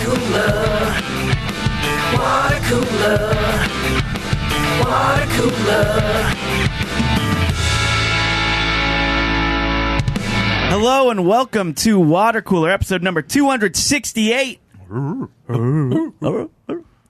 Watercooler. Watercooler. Watercooler. Hello and welcome to Watercooler, episode number 268.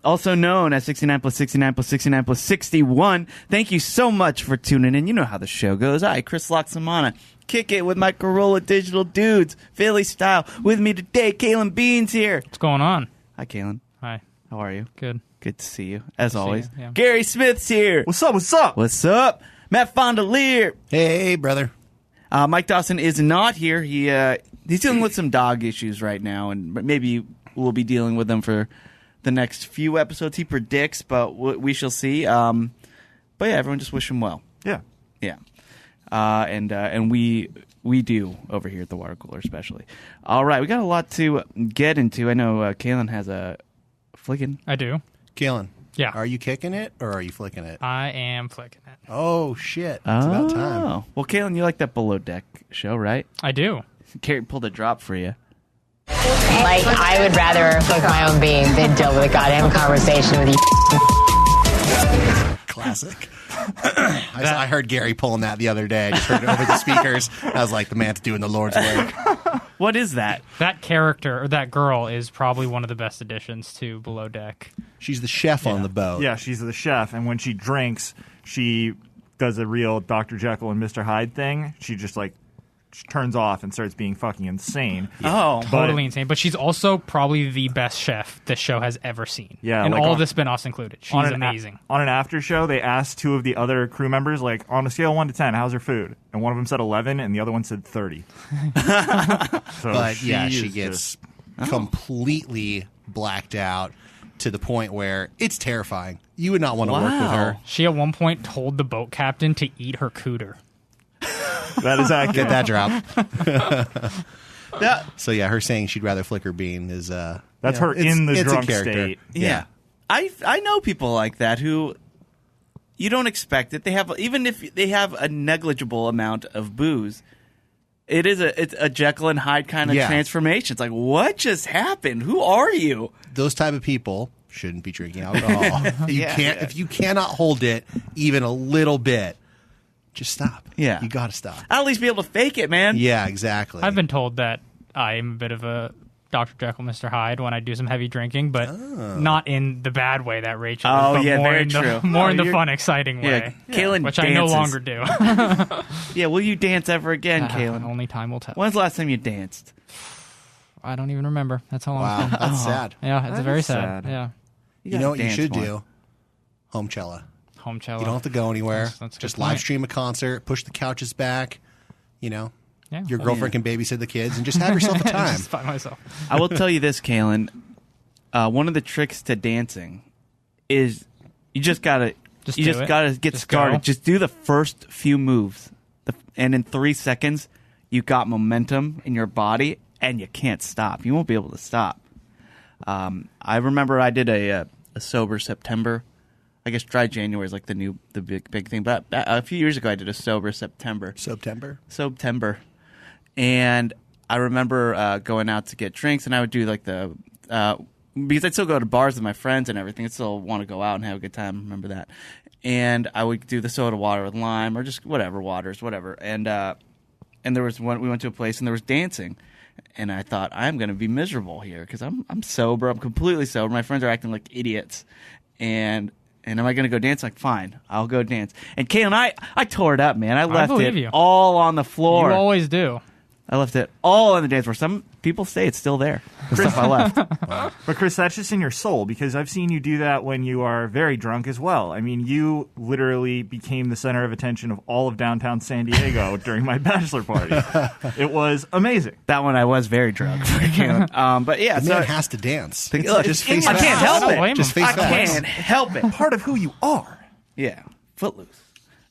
Also known as 69 plus 69 plus 69 plus 61. Thank you so much for tuning in. You know how the show goes. I, Chris Laxamana, kick it with my Corolla Digital Dudes, Philly style. With me today, Caelan Biehn here. What's going on? Hi, Caelan. Hi. How are you? Good. Good to see you, as always. Yeah. Gary Smith's here. What's up? What's up? What's up? Matt Fondiler. Hey, brother. Mike Dawson is not here. He's dealing with some dog issues right now, and maybe we'll be dealing with them for the next few episodes. He predicts, but we shall see. But yeah, everyone just wish him well. Yeah. Yeah. And we do over here at the Watercooler, especially. All right, we got a lot to get into. I know Caelan has a flicking. I do. Caelan. Yeah. Are you kicking it or are you flicking it? I am flicking it. Oh, shit. It's about time. Well, Caelan, you like that Below Deck show, right? I do. Carrie pulled a drop for you. Like, I would rather flick my own bean than deal with a goddamn conversation with you. Classic. I heard Gary pulling that the other day. I just heard it over the speakers. I was like, the man's doing the Lord's work. What is that? That character, or that girl, is probably one of the best additions to Below Deck. She's the chef on the boat. Yeah, she's the chef, and when she drinks, she does a real Dr. Jekyll and Mr. Hyde thing. She just, she turns off and starts being fucking insane. Oh. Totally insane. But she's also probably the best chef this show has ever seen. Yeah, and like all on- the spin-offs included. She's amazing. On an after show, they asked two of the other crew members, on a scale of 1 to 10, how's her food? And one of them said 11, and the other one said 30. But yeah, she is gets just- completely blacked out to the point where it's terrifying. You would not want to work with her. She at one point told the boat captain to eat her cooter. That is accurate. Get that drop. So yeah, her saying she'd rather flick her bean is That's her in the it's a drunk character. state. Yeah. I know people like that who you don't expect it. They have, even if they have a negligible amount of booze, it's a Jekyll and Hyde kind of transformation. It's like, what just happened? Who are you? Those type of people shouldn't be drinking alcohol. If you cannot hold it even a little bit, just stop. Yeah. You got to stop. I'll at least be able to fake it, man. Yeah, exactly. I've been told that I am a bit of a Dr. Jekyll, Mr. Hyde when I do some heavy drinking, but not in the bad way that Rachel is, but yeah, more very in true. the, more in the fun, exciting way. Caelan Which dances. I no longer do. Yeah, will you dance ever again, Caelan? Only time will tell. When's the last time you danced? I don't even remember. That's how long Wow, it's been. that's sad. Yeah, it's That very is sad. sad. Yeah. You know what you dance should more. do? Home cello. Home cello. You don't have to go anywhere. That's a good Just point. live stream a concert, push the couches back, Yeah. your girlfriend can babysit the kids, and just have yourself a time. Just by myself. I will tell you this, Caelan. One of the tricks to dancing is you just gotta Just you do just it. gotta get Just started. go. Just do the first few moves, and in 3 seconds, you got momentum in your body, and you can't stop. You won't be able to stop. I remember I did a sober September. I guess dry January is like the big thing. But a few years ago, I did a sober September. September. And I remember going out to get drinks, and I would do because I'd still go to bars with my friends and everything. I'd still want to go out and have a good time. Remember that. And I would do the soda water with lime or just whatever, waters, whatever. And there was one, we went to a place and there was dancing. And I thought, I'm going to be miserable here because I'm sober. I'm completely sober. My friends are acting like idiots. And am I going to go dance? Like, fine, I'll go dance. And Caelan, I tore it up, man. I left believe it you. all on the floor. You always do. I left it all on the dance floor. Some people say it's still there. The stuff I left. But Chris, that's just in your soul, because I've seen you do that when you are very drunk as well. I mean, you literally became the center of attention of all of downtown San Diego during my bachelor party. It was amazing. That one I was very drunk. But yeah, The so man has to dance. look, Just face I facts. can't help I don't blame it. him. Just face I facts. can't help it. Part of who you are. Yeah, footloose.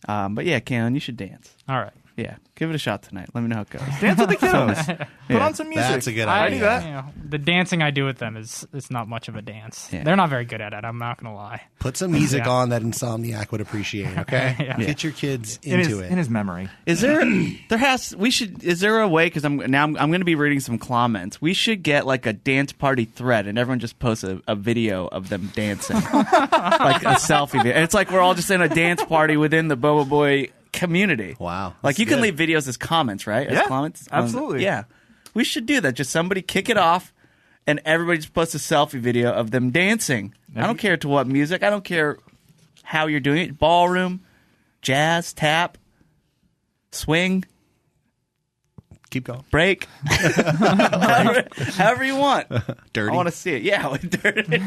But yeah, Caelan, you should dance. All right. Yeah, give it a shot tonight. Let me know how it goes. Dance with the kiddos. Put Yeah. on some music. That's a good I idea. do that. You know, the dancing I do with them is not much of a dance. Yeah. They're not very good at it. I'm not gonna lie. Put some music Yeah. on that Insomniac would appreciate. Okay, Yeah. get your kids in into it. his memory. Is there is there a way, because I'm going to be reading some comments, we should get like a dance party thread and everyone just posts a video of them dancing. Like a selfie video. And it's like we're all just in a dance party within the Bobo Boy community. Wow. Like That's you can good. leave videos as comments, right? As Yeah, comments? absolutely. Yeah. We should do that. Just somebody kick it off and everybody just posts a selfie video of them dancing. I don't care to what music. I don't care how you're doing it. Ballroom, jazz, tap, swing, Keep going. break. However you want. Dirty. I want to see it. Yeah, with dirty.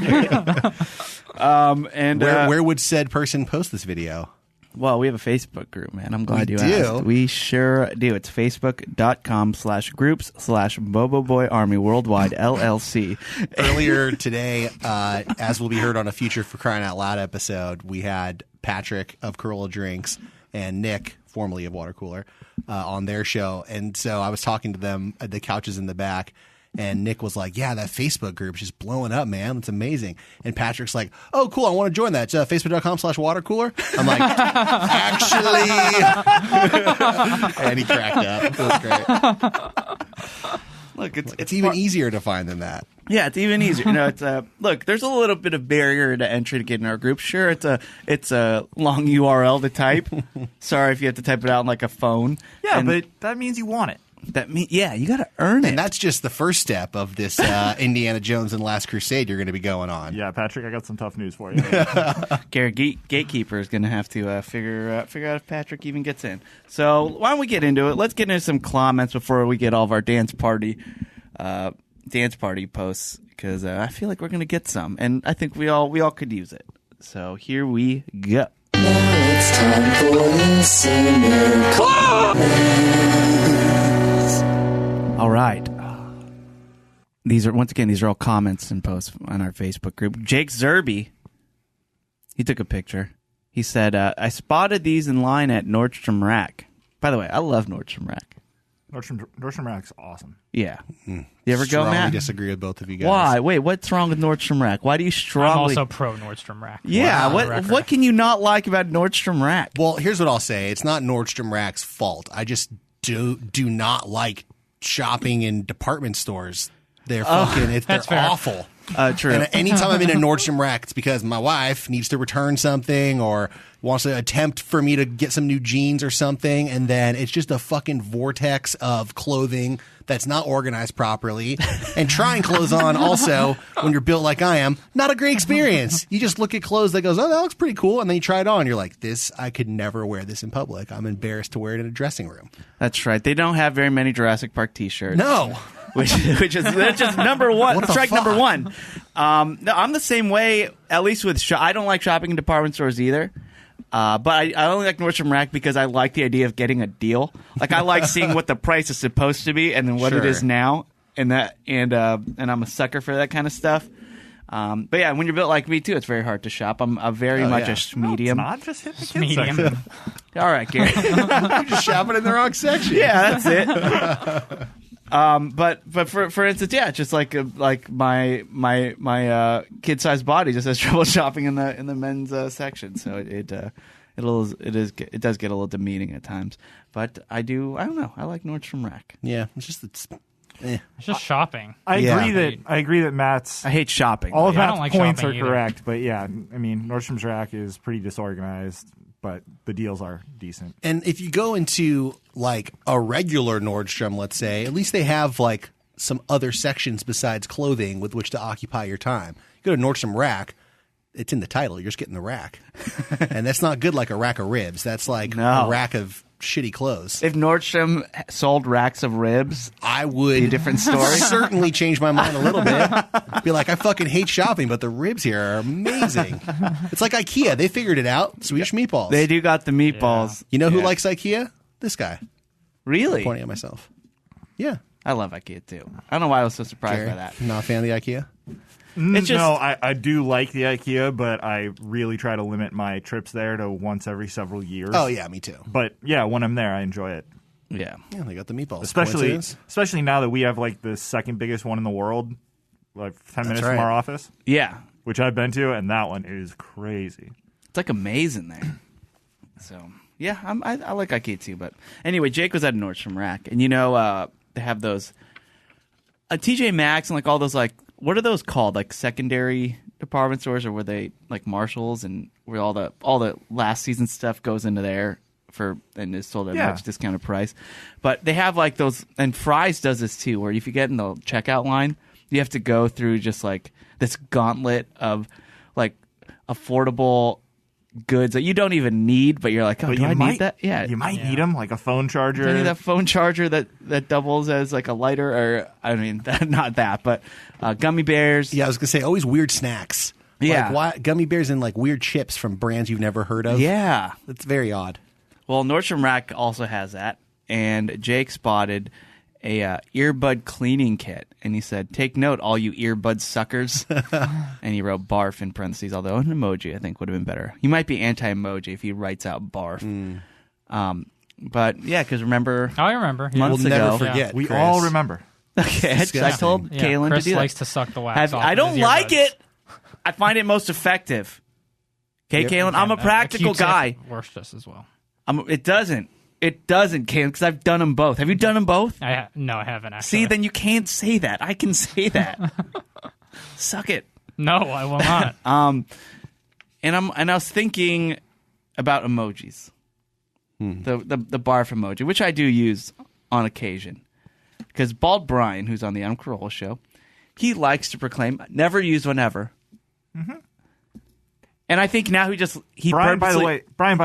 And Where would said person post this video? well, we have a Facebook group, man. I'm glad We you do? asked. We sure do. It's facebook.com/groups/Bobo Army Worldwide LLC. Earlier today, as will be heard on a future For Crying Out Loud episode, we had Patrick of Corolla Drinks and Nick, formerly of Watercooler, on their show. And so I was talking to them at the couches in the back, and Nick was like, yeah, that Facebook group's just blowing up, man. It's amazing. And Patrick's like, oh, cool, I want to join that. It's facebook.com/watercooler. I'm like, actually. And he cracked up. It was great. Look, It's even easier to find than that. Yeah, it's even easier. No, it's look. There's a little bit of barrier to entry to get in our group. Sure, it's a long URL to type. Sorry if you have to type it out on like a phone. Yeah, And but that means you want it. that mean you got to earn it. And that's just the first step of this Indiana Jones and Last Crusade you're going to be going on. Yeah, Patrick, I got some tough news for you. Garrett Gatekeeper is going to have to figure out if Patrick even gets in. So why don't we get into it? Let's get into some comments before we get all of our dance party posts, because I feel like we're going to get some, and I think we all could use it. So here we go. It's time for listener comments. All right. These are all comments and posts on our Facebook group. Jake Zerby, he took a picture. He said, I spotted these in line at Nordstrom Rack. By the way, I love Nordstrom Rack. Nordstrom Rack's awesome. Yeah. You ever go, Strongly Matt? disagree with both of you guys. Why? Wait, what's wrong with Nordstrom Rack? Why do you I'm strongly... also pro Nordstrom Rack. Yeah, Wow. what can you not like about Nordstrom Rack? Well, here's what I'll say. It's not Nordstrom Rack's fault. I just do not like shopping in department stores. They're they're fair. awful. True. And anytime I'm in a Nordstrom Rack, it's because my wife needs to return something or wants to attempt for me to get some new jeans or something, and then it's just a fucking vortex of clothing that's not organized properly. And trying clothes on also, when you're built like I am, not a great experience. You just look at clothes that goes, oh, that looks pretty cool, and then you try it on. You're like, I could never wear this in public. I'm embarrassed to wear it in a dressing room. That's right. They don't have very many Jurassic Park t-shirts. No. Which is that's just number one. What the Strike fuck? number one. No, I'm the same way. At least with I don't like shopping in department stores either. But I only like Nordstrom Rack because I like the idea of getting a deal. Like I like seeing what the price is supposed to be and then what it Sure. is now, and I'm a sucker for that kind of stuff. But yeah, when you're built like me too, it's very hard to shop. I'm a very Oh, much yeah. a medium. Not just hit the kids Medium. section. All right, Gary. You're just shopping in the wrong section. Yeah, that's it. But for instance, yeah, just like my kid-sized body just has trouble shopping in the men's section, so it does get a little demeaning at times. But I don't know. I like Nordstrom Rack. Yeah, it's It's just shopping. I Yeah. agree that Matt's I hate shopping. all of Yeah, I Matt's don't like points are shopping either. correct, but yeah, I mean Nordstrom's Rack is pretty disorganized, but the deals are decent. And if you go into like a regular Nordstrom, let's say, at least they have like some other sections besides clothing with which to occupy your time. You go to Nordstrom Rack, it's in the title. You're just getting the rack. And that's not good like a rack of ribs. That's like No. a rack of shitty clothes. If Nordstrom sold racks of ribs, I would a different story. certainly change my mind a little bit. Be like, I fucking hate shopping, but the ribs here are amazing. It's like IKEA. They figured it out. Swedish meatballs. they do got the meatballs. You know who Yeah. likes IKEA? This guy. Really? Pointing at myself. Yeah. I love IKEA too. I don't know why I was so surprised Gary, by that. not a fan of the IKEA? It's just- No, I do like the IKEA, but I really try to limit my trips there to once every several years. Oh, yeah, me too. But yeah, when I'm there, I enjoy it. Yeah. Yeah, they got the meatballs. Especially now that we have like the second biggest one in the world, like 10 minutes right. from our office, Yeah. which I've been to, and that one is crazy. It's like amazing there. So, yeah, I like IKEA too. But anyway, Jake was at Nordstrom Rack. And, they have those TJ Maxx and like all those like, what are those called? Like secondary department stores, or were they like Marshalls, and where all the last season stuff goes into there and is sold at a much discounted price. But they have like those, and Fry's does this too, where if you get in the checkout line, you have to go through just like this gauntlet of like affordable goods that you don't even need, but you're like, oh, do I need that? Yeah, you might need them, like a phone charger. Do you need that phone charger that doubles as like a lighter, or I mean, not that, but gummy bears. Yeah, I was gonna say always weird snacks. Yeah, like, why, gummy bears and like weird chips from brands you've never heard of. Yeah, it's very odd. Well, Nordstrom Rack also has that, and Jake spotted a earbud cleaning kit, and he said, "Take note, all you earbud suckers." And he wrote "barf" in parentheses, although an emoji I think would have been better. He might be anti-emoji if he writes out "barf." But yeah, because remember, I remember. Yeah. months We'll ago, never forget. We Chris. all remember. Okay, I told Yeah, Caelan Chris to do likes that. to suck the wax off I of don't his like earbuds. it. I find it most effective. Okay, Yep. Caelan, I'm a practical Q-tip guy. Works just as well. It doesn't, Caelan, because I've done them both. Have you done them both? No, I haven't actually. See, then you can't say that. I can say that. Suck it. No, I will not. And I was thinking about emojis, the barf emoji, which I do use on occasion, because Bald Brian, who's on the Adam Carolla show, he likes to proclaim never use one ever. Mm-hmm. And I think now Brian, by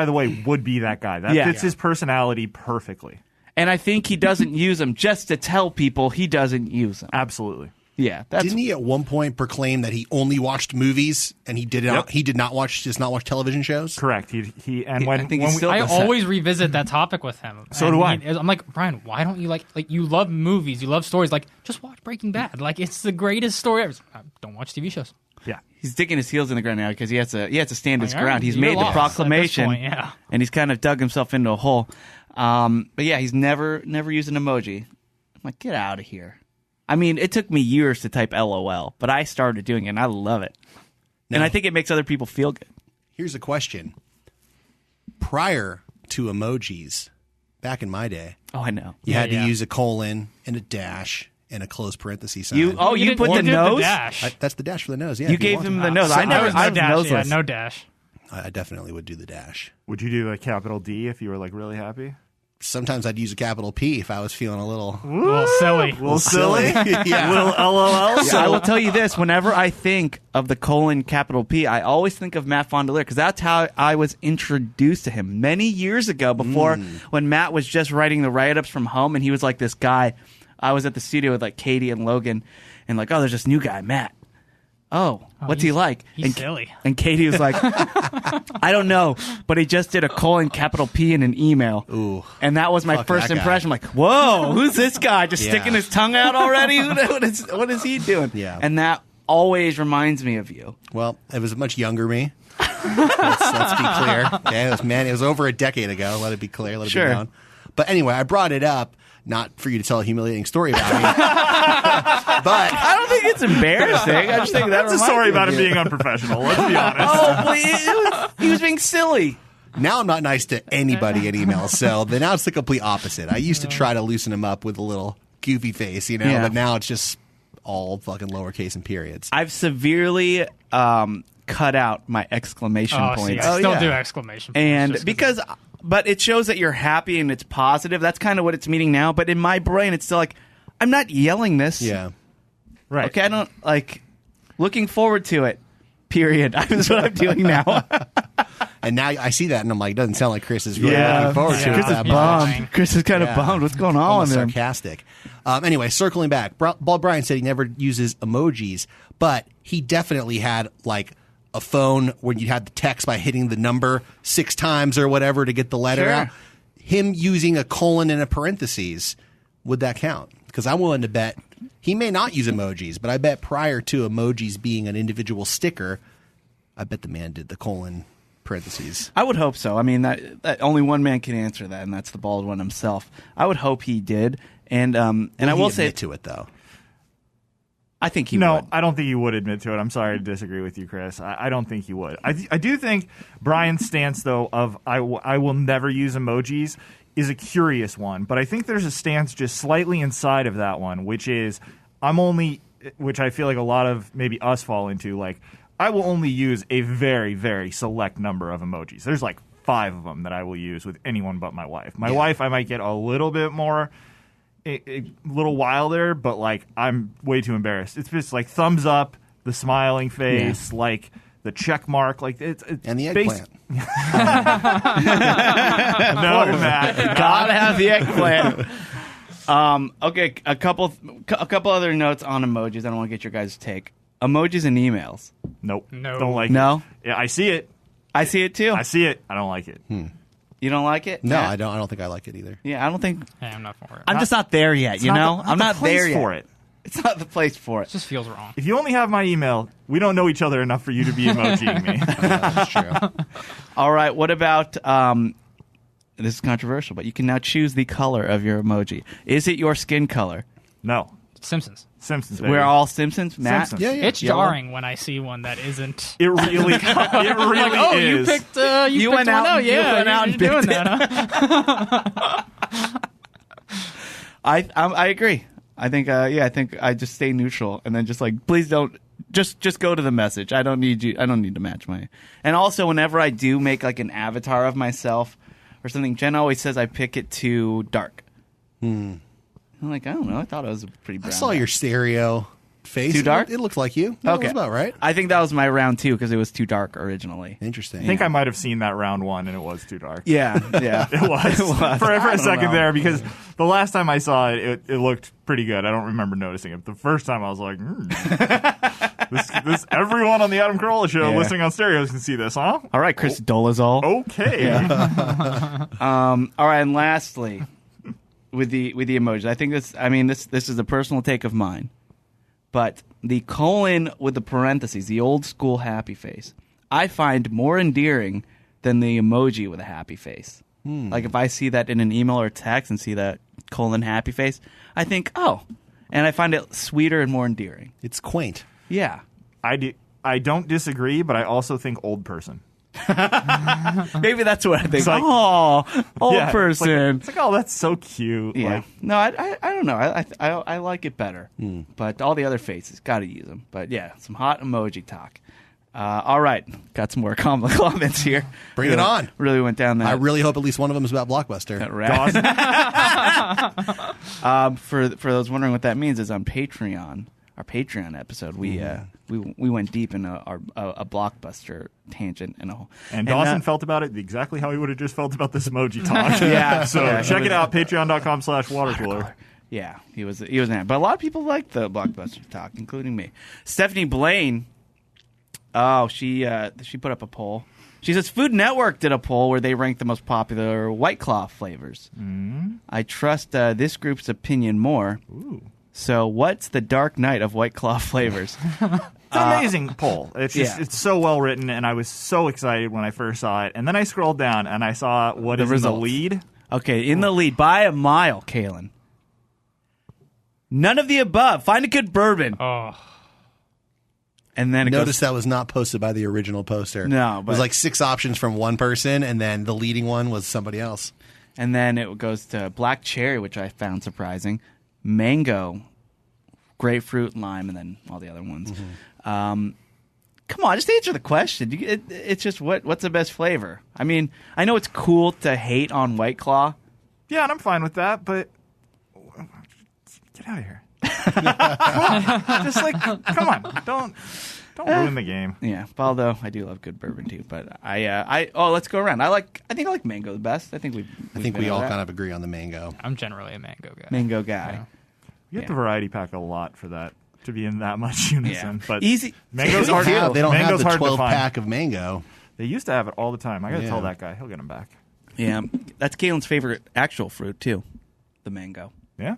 the way, would be that guy. That fits his personality perfectly. And I think he doesn't use them just to tell people he doesn't use them. Absolutely. Yeah, Didn't he at one point proclaim that he only watched movies and he did not watch television shows? Correct. I always revisit that topic with him. So do I. I'm like, Brian, why don't you like you love movies, you love stories, like just watch Breaking Bad. Like it's the greatest story ever. Don't watch TV shows. Yeah. He's digging his heels in the ground now because he has to stand his ground. He's You're made the lost proclamation, at this point, yeah. and he's kind of dug himself into a hole. But yeah, he's never used an emoji. I'm like, get out of here. I mean, it took me years to type LOL, but I started doing it, and I love it. And I think it makes other people feel good. Here's a question. Prior to emojis, back in my day, Oh, I know. you had to use a colon and a dash and a closed parenthesis sign. You put the did nose? dash. That's the dash for the nose. Yeah, You if gave want him to. the nose. So I never. was I have dash. noseless. Yeah, no dash. I definitely would do the dash. Would you do a capital D if you were like really happy? Sometimes I'd use a capital P if I was feeling a little A little silly. A little silly? yeah. Little LOL? So I will tell you this: whenever I think of the colon capital P, I always think of Matt Fondiler because that's how I was introduced to him many years ago. Before when Matt was just writing the write-ups from home, and he was like this guy. I was at the studio with like Katie and Logan, and like, oh, there's this new guy, Matt. Oh, what's he like? He's silly. And Katie was like, I don't know, but he just did a colon capital P in an email. Ooh. And that was my Fuck first that guy. impression. I'm like, whoa, who's this guy? Just sticking his tongue out already? What is he doing? Yeah. And that always reminds me of you. Well, it was a much younger me. Let's be clear. Okay, it was over a decade ago. Let it be clear. Let it Sure. be known. But anyway, I brought it up not for you to tell a humiliating story about me, but I don't think it's embarrassing. I just think That's a story about him being unprofessional. Let's be honest. Oh, please. He was being silly. now I'm not nice to anybody in email. So now it's the complete opposite. I used to try to loosen him up with a little goofy face, Yeah. but now it's just all fucking lowercase and periods. I've severely cut out my exclamation Oh, see, points. I still yeah. do exclamation points. And just because but it shows that you're happy and it's positive. That's kind of what it's meaning now. But in my brain, it's still like, I'm not yelling this. Yeah. Right. Okay, I don't like looking forward to it. Period. That's what I'm doing now. And now I see that and I'm like, it doesn't sound like Chris is really Yeah. looking forward to Yeah. it. Chris is that much. bummed. Chris is kind of Yeah. bummed. What's going on Almost with him? sarcastic. Anyway, circling back, Bald Brian said he never uses emojis, but he definitely had like a phone when you had the text by hitting the number 6 times or whatever to get the letter Sure. out. Him using a colon and a parentheses, would that count? Because I'm willing to bet he may not use emojis, but I bet prior to emojis being an individual sticker, I bet the man did the colon parentheses. I would hope so. I mean, that only one man can answer that, and that's the bald one himself. I would hope he did. And I will say to it though. I think he No, would. I don't think he would admit to it. I'm sorry to disagree with you, Chris. I don't think he would. I do think Brian's stance, though, of I will never use emojis is a curious one. But I think there's a stance just slightly inside of that one, which is which I feel like a lot of maybe us fall into, like, I will only use a very, very select number of emojis. There's like 5 of them that I will use with anyone but my wife. My wife, I might get a little bit more... a little wilder, but like I'm way too embarrassed. It's just like thumbs up, the smiling face, like the check mark, like it's And the eggplant. No, Matt, Gotta have the eggplant. Okay, a couple other notes on emojis. I don't want to get your guys' take. Emojis and emails. nope, No. don't like No? it. Yeah, I see it. I see it too. I see it. I don't like it. You don't like it? No, Matt? I don't think I like it either. Yeah, I don't think. Hey, I'm not for it. I'm just not there yet. It's You know, not I'm not the place there yet. for it. It's not the place for it. It just feels wrong. If you only have my email, we don't know each other enough for you to be emojiing me. That's true. All right. What about? This is controversial, but you can now choose the color of your emoji. Is it your skin color? No, Simpsons. Simpsons. Baby. We're all Simpsons, Matt. Simpsons. Yeah, yeah. It's jarring when I see one that isn't. It really, it really Like, oh, is. you picked. You went picked out one. Oh, and- you yeah, went out and you're doing picked that. Huh? I agree. I think I think I just stay neutral and then just like please don't just go to the message. I don't need you. I don't need to match my. And also whenever I do make like an avatar of myself or something, Jen always says I pick it too dark. I'm like, I don't know. I thought it was a pretty brown. I saw your stereo face. Too dark? It looked like you. That was about right. I think that was my round 2 because it was too dark originally. Interesting. I think I might have seen that round 1 and it was too dark. Yeah. It was. For I a don't second know. there, because the last time I saw it, it looked pretty good. I don't remember noticing it. The first time I was like, this everyone on the Adam Carolla show Yeah. listening on stereos can see this, huh? All right, Chris Dolezal. Okay. All right, and lastly, with the emojis, I think this is a personal take of mine, but the colon with the parentheses, the old school happy face, I find more endearing than the emoji with a happy face. Like if I see that in an email or text and see that colon happy face, I think, oh, and I find it sweeter and more endearing. It's quaint. Yeah. I don't disagree, but I also think old person. Maybe that's what I think. It's like- Oh, old Yeah, person. It's like, oh, that's so cute. Yeah. Like, No, I don't know. I like it better. But all the other faces, got to use them. But yeah, some hot emoji talk. All right. Got some more comments here. Bring it on. Really went down that. I really hope at least one of them is about Blockbuster. that rat. Dawson. For those wondering what that means, is on Patreon, our Patreon episode, we went deep in a Blockbuster tangent And Dawson felt about it exactly how he would have just felt about this emoji talk. Yeah. So Yeah, check he it was- out, patreon.com/watercooler. Yeah, he was an ad. But a lot of people liked the Blockbuster talk, including me. Stephanie Blaine. Oh, she put up a poll. She says Food Network did a poll where they ranked the most popular White Claw flavors. I trust this group's opinion more. Ooh. So, what's the dark night of White Claw flavors? It's an amazing poll. It's just yeah. it's so well written, and I was so excited when I first saw it. And then I scrolled down and I saw what The is results. in the lead. Okay, in the lead by a mile, Caelan. None of the above. Find a good bourbon. Oh, And then it Notice goes, that was not posted by the original poster. No, it was but- like 6 options from one person, and then the leading one was somebody else. and then it goes to black cherry, which I found surprising, mango, grapefruit, lime, and then all the other ones. Come on, just answer the question. It's just what's the best flavor? I mean, I know it's cool to hate on White Claw. Yeah, and I'm fine with that, but get out of here. Just like, come on, don't ruin the game. Yeah, although I do love good bourbon too. But let's go around. I think I like mango the best. I think we all kind of agree on the mango. I'm generally a mango guy. mango guy. You get the variety pack a lot for that to be in that much unison. Yeah. But Easy. mango's They hard. don't have mango's the hard to 12 find. pack of mango. They used to have it all the time. I got to Yeah. tell that guy. He'll get them back. Yeah, that's Caelan's favorite actual fruit too, the mango. Yeah.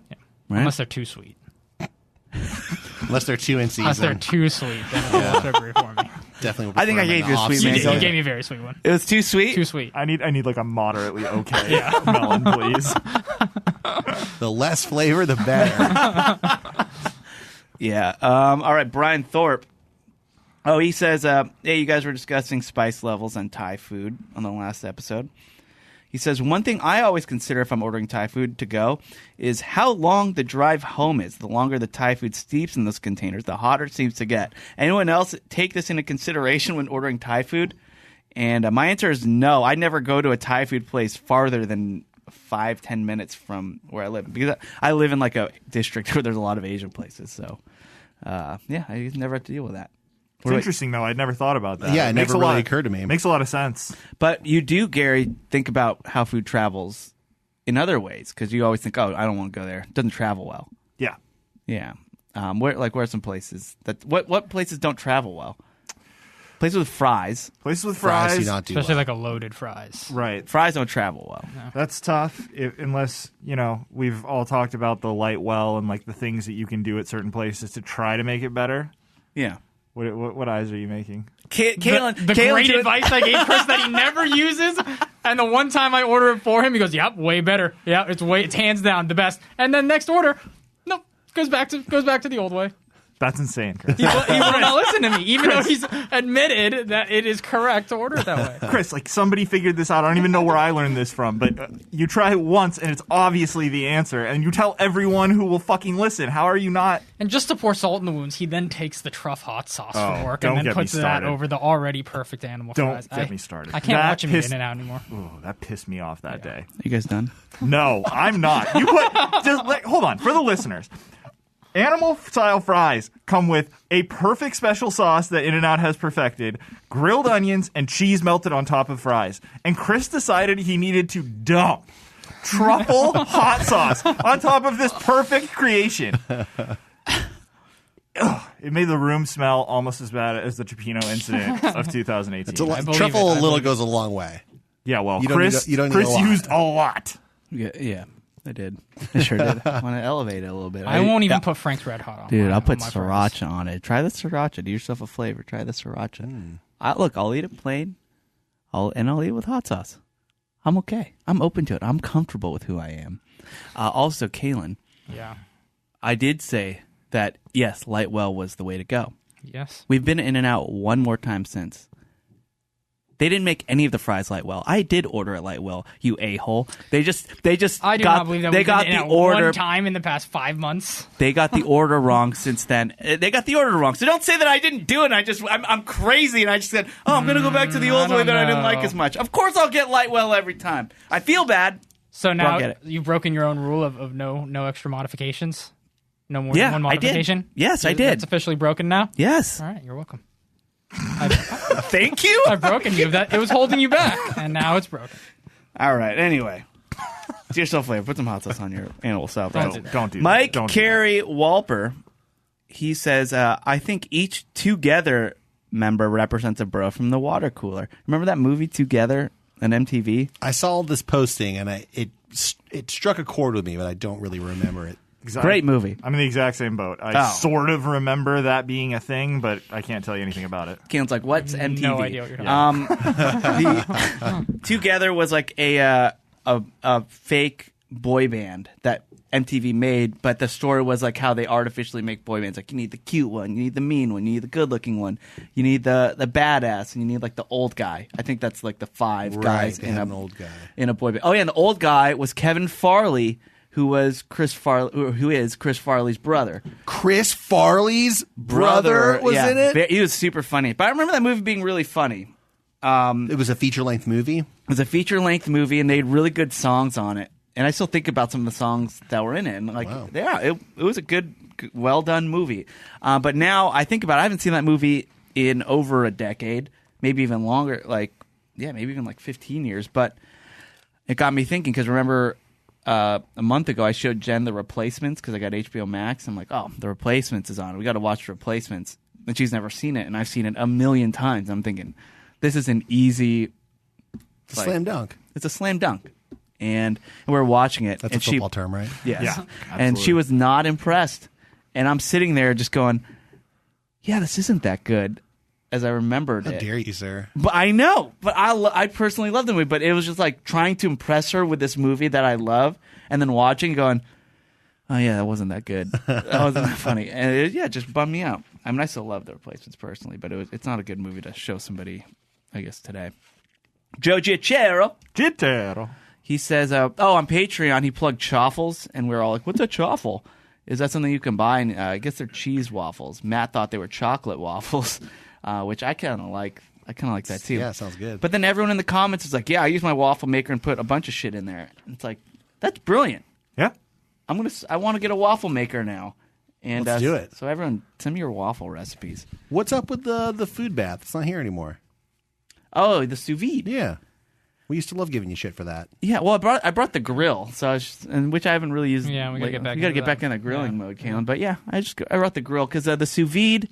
Right? Unless they're too sweet. Unless they're 2 in season. Unless they're too sweet, then it's a little sugary for me. Definitely. I think I gave you a sweet You mango. gave me a very sweet one. It was too sweet. Too sweet. I need like a moderately okay melon, please. The less flavor, the better. Yeah. All right, Brian Thorpe. Oh, he says, hey, you guys were discussing spice levels on Thai food on the last episode. He says, one thing I always consider if I'm ordering Thai food to go is how long the drive home is. The longer the Thai food steeps in those containers, the hotter it seems to get. Anyone else take this into consideration when ordering Thai food? And my answer is no. I never go to a Thai food place farther than 5-10 minutes from where I live. Because I live in like a district where there's a lot of Asian places. So, yeah, I never have to deal with that. It's interesting, though. I'd never thought about that. Yeah, it never really occurred to me. Makes a lot of sense. But you do, Gary, think about how food travels in other ways, because you always think, oh, I don't want to go there. It doesn't travel well. Yeah. Yeah. Where are some places that what places don't travel well? Places with fries. Places with Fries fries. do not do Especially well. like a loaded fries. Right. Fries don't travel well. That's tough unless, we've all talked about the light well and like the things that you can do at certain places to try to make it better. Yeah. What eyes are you making? Caelan, The Caelan great did- advice I gave Chris that he never uses, and the one time I order it for him, he goes, "Yep, way better. Yeah, it's hands down the best." And then next order, nope, goes back to the old way. That's insane, Chris. He will not listen to me, even though he's admitted that it is correct to order it that way. Chris, like somebody figured this out. I don't even know where I learned this from, but you try it once and it's obviously the answer, and you tell everyone who will fucking listen. How are you not? And just to pour salt in the wounds, he then takes the truff hot sauce from work don't and then get me puts that started. over the already perfect animal Don't fries. get me started. I can't That watch him pissed- in and out anymore. Ooh, that pissed me off that day. You guys done? No, I'm not. Hold on, for the listeners. Animal-style fries come with a perfect special sauce that In-N-Out has perfected, grilled onions, and cheese melted on top of fries. And Chris decided he needed to dump truffle hot sauce on top of this perfect creation. Ugh, it made the room smell almost as bad as the Cioppino incident of 2018. It's a lot. believe Truffle it. a little goes a long way. Yeah, well, You don't Chris, need a- you don't need Chris a lot. used a lot. Yeah, I did. I sure did. I want to elevate it a little bit. I won't even put Frank's Red Hot on. Dude, I'll put on my fries. sriracha on it. Try the sriracha. Do yourself a flavor. Try the sriracha. I'll eat it plain. I'll eat it with hot sauce. I'm okay. I'm open to it. I'm comfortable with who I am. Also, Caelan, Yeah. I did say that, yes, light well was the way to go. Yes. We've been in and out one more time since. They didn't make any of the fries light well. I did order it light well, you a-hole. They just I do got, not believe that they we've got been in the and out order one time in the past 5 months. They got the order wrong since then. They got the order wrong. So don't say that I didn't do it. I'm crazy and I just said, oh, I'm going to go back to the old I way don't that I didn't know. like as much. Of course I'll get light well every time. I feel bad. So I'll now get it. you've broken your own rule of no extra modifications? No more Yeah, than one I did. modification? Yes, I did. That's officially broken now? Yes. All right, you're welcome. Thank you. I've broken you. It was holding you back, and now it's broken. All right. Anyway. Do yourself a flavor. Put some hot sauce on your animal style fries. Don't do that. Mike Don't do Carey Walper, he says, I think each Together member represents a bro from the Watercooler. Remember that movie Together on MTV? I saw this posting and it struck a chord with me, but I don't really remember it. Great movie. I'm in the exact same boat. I sort of remember that being a thing, but I can't tell you anything about it. Caelan's like, what's MTV? No idea what you're talking The Together was like a fake boy band that MTV made, but the story was like how they artificially make boy bands. Like you need the cute one, you need the mean one, you need the good looking one, you need the badass, and you need like the old guy. I think that's like the five guys They in have an old guy. in a boy band. Oh yeah, and the old guy was Kevin Farley, who is Chris Farley's brother. Chris Farley's brother was yeah, in it? He was super funny. But I remember that movie being really funny. It was a feature-length movie? It was a feature-length movie, and they had really good songs on it. And I still think about some of the songs that were in it. And like, Wow. yeah, it was a good, well-done movie. But now I think about it, I haven't seen that movie in over a decade, maybe even longer, maybe even like 15 years. But it got me thinking, because remember a month ago I showed Jen The Replacements because I got HBO Max. I'm like, oh, The Replacements is on. We got to watch The Replacements. And she's never seen it, and I've seen it a million times. I'm thinking, this is an easy... It's a slam dunk. It's a slam dunk. And we're watching it. That's and a football term, right? Yes. Yeah, and she absolutely. was not impressed. And I'm sitting there just going, yeah, this isn't that good. as I remembered How it. dare you, sir? But I know. But I personally love the movie. But it was just like trying to impress her with this movie that I love, and then watching, going, "Oh yeah, that wasn't that good. That wasn't that funny." And it just bummed me out. I mean, I still love The Replacements personally, but it's not a good movie to show somebody, I guess, today. Joe Gichero. He says, on Patreon, he plugged chaffles, and we were all like, what's a chaffle? Is that something you can buy? And I guess they're cheese waffles. Matt thought they were chocolate waffles, which I kind of like. I kind of like that, too. Yeah, sounds good. But then everyone in the comments is like, yeah, I use my waffle maker and put a bunch of shit in there. And it's like, that's brilliant. Yeah. I want to get a waffle maker now. And Let's do it. So everyone, send me your waffle recipes. What's up with the food bath? It's not here anymore. Oh, the sous vide. Yeah. We used to love giving you shit for that. Yeah, well, I brought the grill, so which I haven't really used. Yeah, we gotta get back. We gotta get back in the grilling mode, Caelan. But yeah, I brought the grill because the sous vide.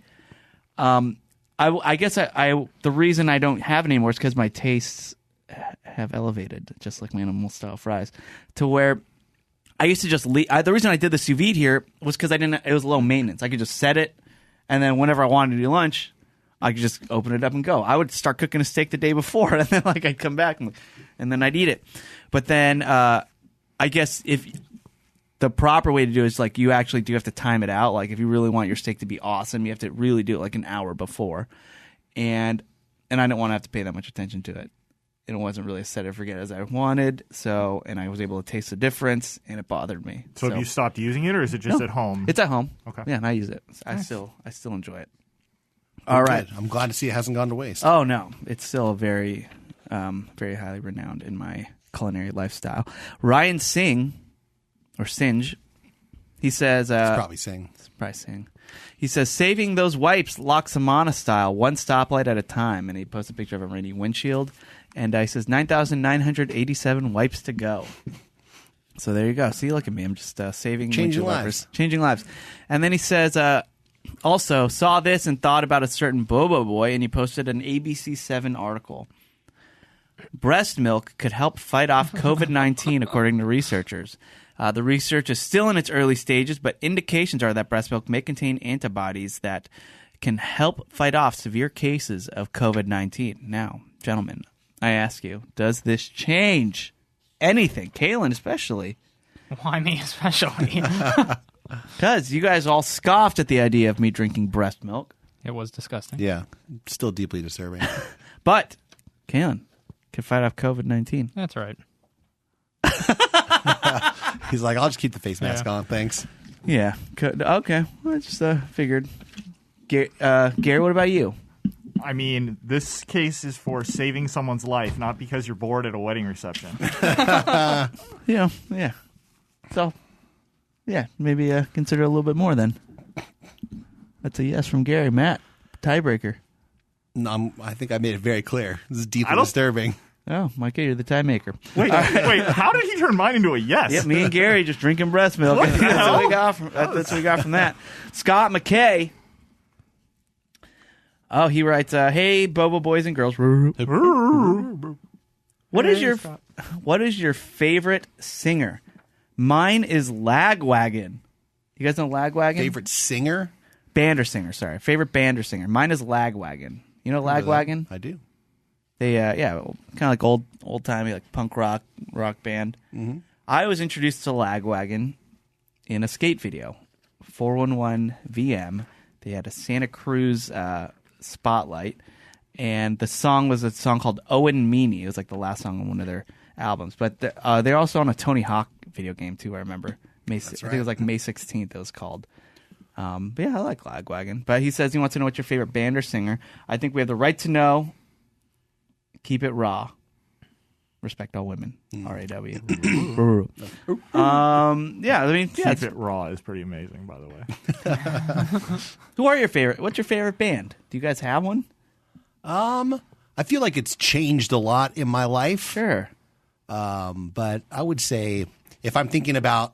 I guess the reason I don't have it anymore is because my tastes have elevated, just like my animal style fries, to where I used to just leave. The reason I did the sous vide here was because it was low maintenance. I could just set it, and then whenever I wanted to do lunch, I could just open it up and go. I would start cooking a steak the day before, and then I'd come back and then I'd eat it. But then I guess if the proper way to do it is you actually do have to time it out. Like if you really want your steak to be awesome, you have to really do it like an hour before. And I didn't want to have to pay that much attention to it. And it wasn't really a set and forget as I wanted. And I was able to taste the difference, and it bothered me. So have you stopped using it, or is it just at home? It's at home. Okay. Yeah, and I use it. Nice. I still enjoy it. All All right. right. I'm glad to see it hasn't gone to waste. Oh no, it's still very, very highly renowned in my culinary lifestyle. Ryan Singh, or Singe, he says, It's probably Sing. He says, saving those wipes Laxamana style, one stoplight at a time. And he posts a picture of a rainy windshield. And he says, 9,987 wipes to go. So there you go. See, look at me. I'm just saving Changing windshield lives. wipers. Changing lives. And then he says, also saw this and thought about a certain Bobo boy, and he posted an ABC7 article. Breast milk could help fight off COVID-19, according to researchers. The research is still in its early stages, but indications are that breast milk may contain antibodies that can help fight off severe cases of COVID-19. Now, gentlemen, I ask you, does this change anything? Caelan especially. Why me especially? Because you guys all scoffed at the idea of me drinking breast milk. It was disgusting. Yeah. Still deeply disturbing. But, Caelan, can fight off COVID-19. That's right. He's like, I'll just keep the face mask on. Thanks. Yeah. Okay. Well, I just figured. Gary, what about you? I mean, this case is for saving someone's life, not because you're bored at a wedding reception. Yeah. So, yeah, maybe consider a little bit more then. That's a yes from Gary. Matt, tiebreaker. No, I think I made it very clear. This is deeply disturbing. Oh, Mikey, you're the tie maker. Wait, how did he turn mine into a yes? Yep, me and Gary just drinking breast milk. What the That's hell? what we got from that. Scott McKay. Oh, he writes, hey, Bobo boys and girls. What is your favorite singer? Mine is Lagwagon. You guys know Lagwagon? Favorite singer? Band or singer, sorry. Favorite band or singer. Mine is Lagwagon. You know Lagwagon? I do. They, kind of like old-timey, like punk rock band. Mm-hmm. I was introduced to Lagwagon in a skate video. 411 VM. They had a Santa Cruz spotlight, and the song was a song called Owen Meany. It was like the last song on one of their albums. But they're also on a Tony Hawk video game, too, I remember. I think it was like May 16th it was called. But yeah, I like Lagwagon. But he says he wants to know what's your favorite band or singer. I think we have the right to know. Keep it raw. Respect all women. R-A-W. Yeah, I mean, Keep it raw is pretty amazing, by the way. Who are your favorite? What's your favorite band? Do you guys have one? I feel like it's changed a lot in my life. Sure. But I would say if I'm thinking about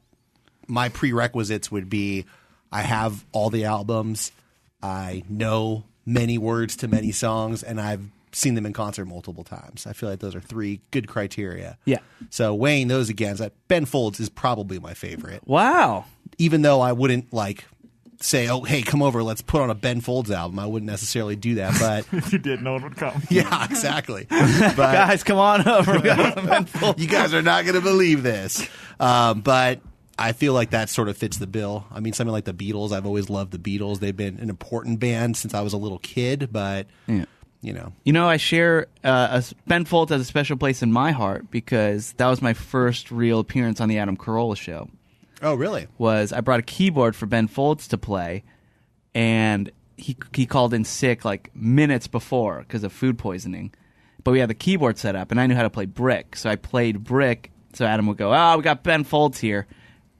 my prerequisites would be I have all the albums, I know many words to many songs, and I've seen them in concert multiple times. I feel like those are three good criteria. Yeah. So weighing those against that, Ben Folds is probably my favorite. Wow. Even though I wouldn't like say, "Oh, hey, come over, let's put on a Ben Folds album." I wouldn't necessarily do that, but If you did, no one would come. yeah, exactly. But Guys, come on over. We got some Ben Folds. you guys are not going to believe this. But I feel like that sort of fits the bill. I mean, something like the Beatles. I've always loved the Beatles. They've been an important band since I was a little kid, but you know. I share Ben Folds has a special place in my heart because that was my first real appearance on the Adam Carolla show. Oh, really? I brought a keyboard for Ben Folds to play, and he called in sick like minutes before because of food poisoning. But we had the keyboard set up, and I knew how to play brick, so I played brick. So Adam would go, "Oh, we got Ben Folds here."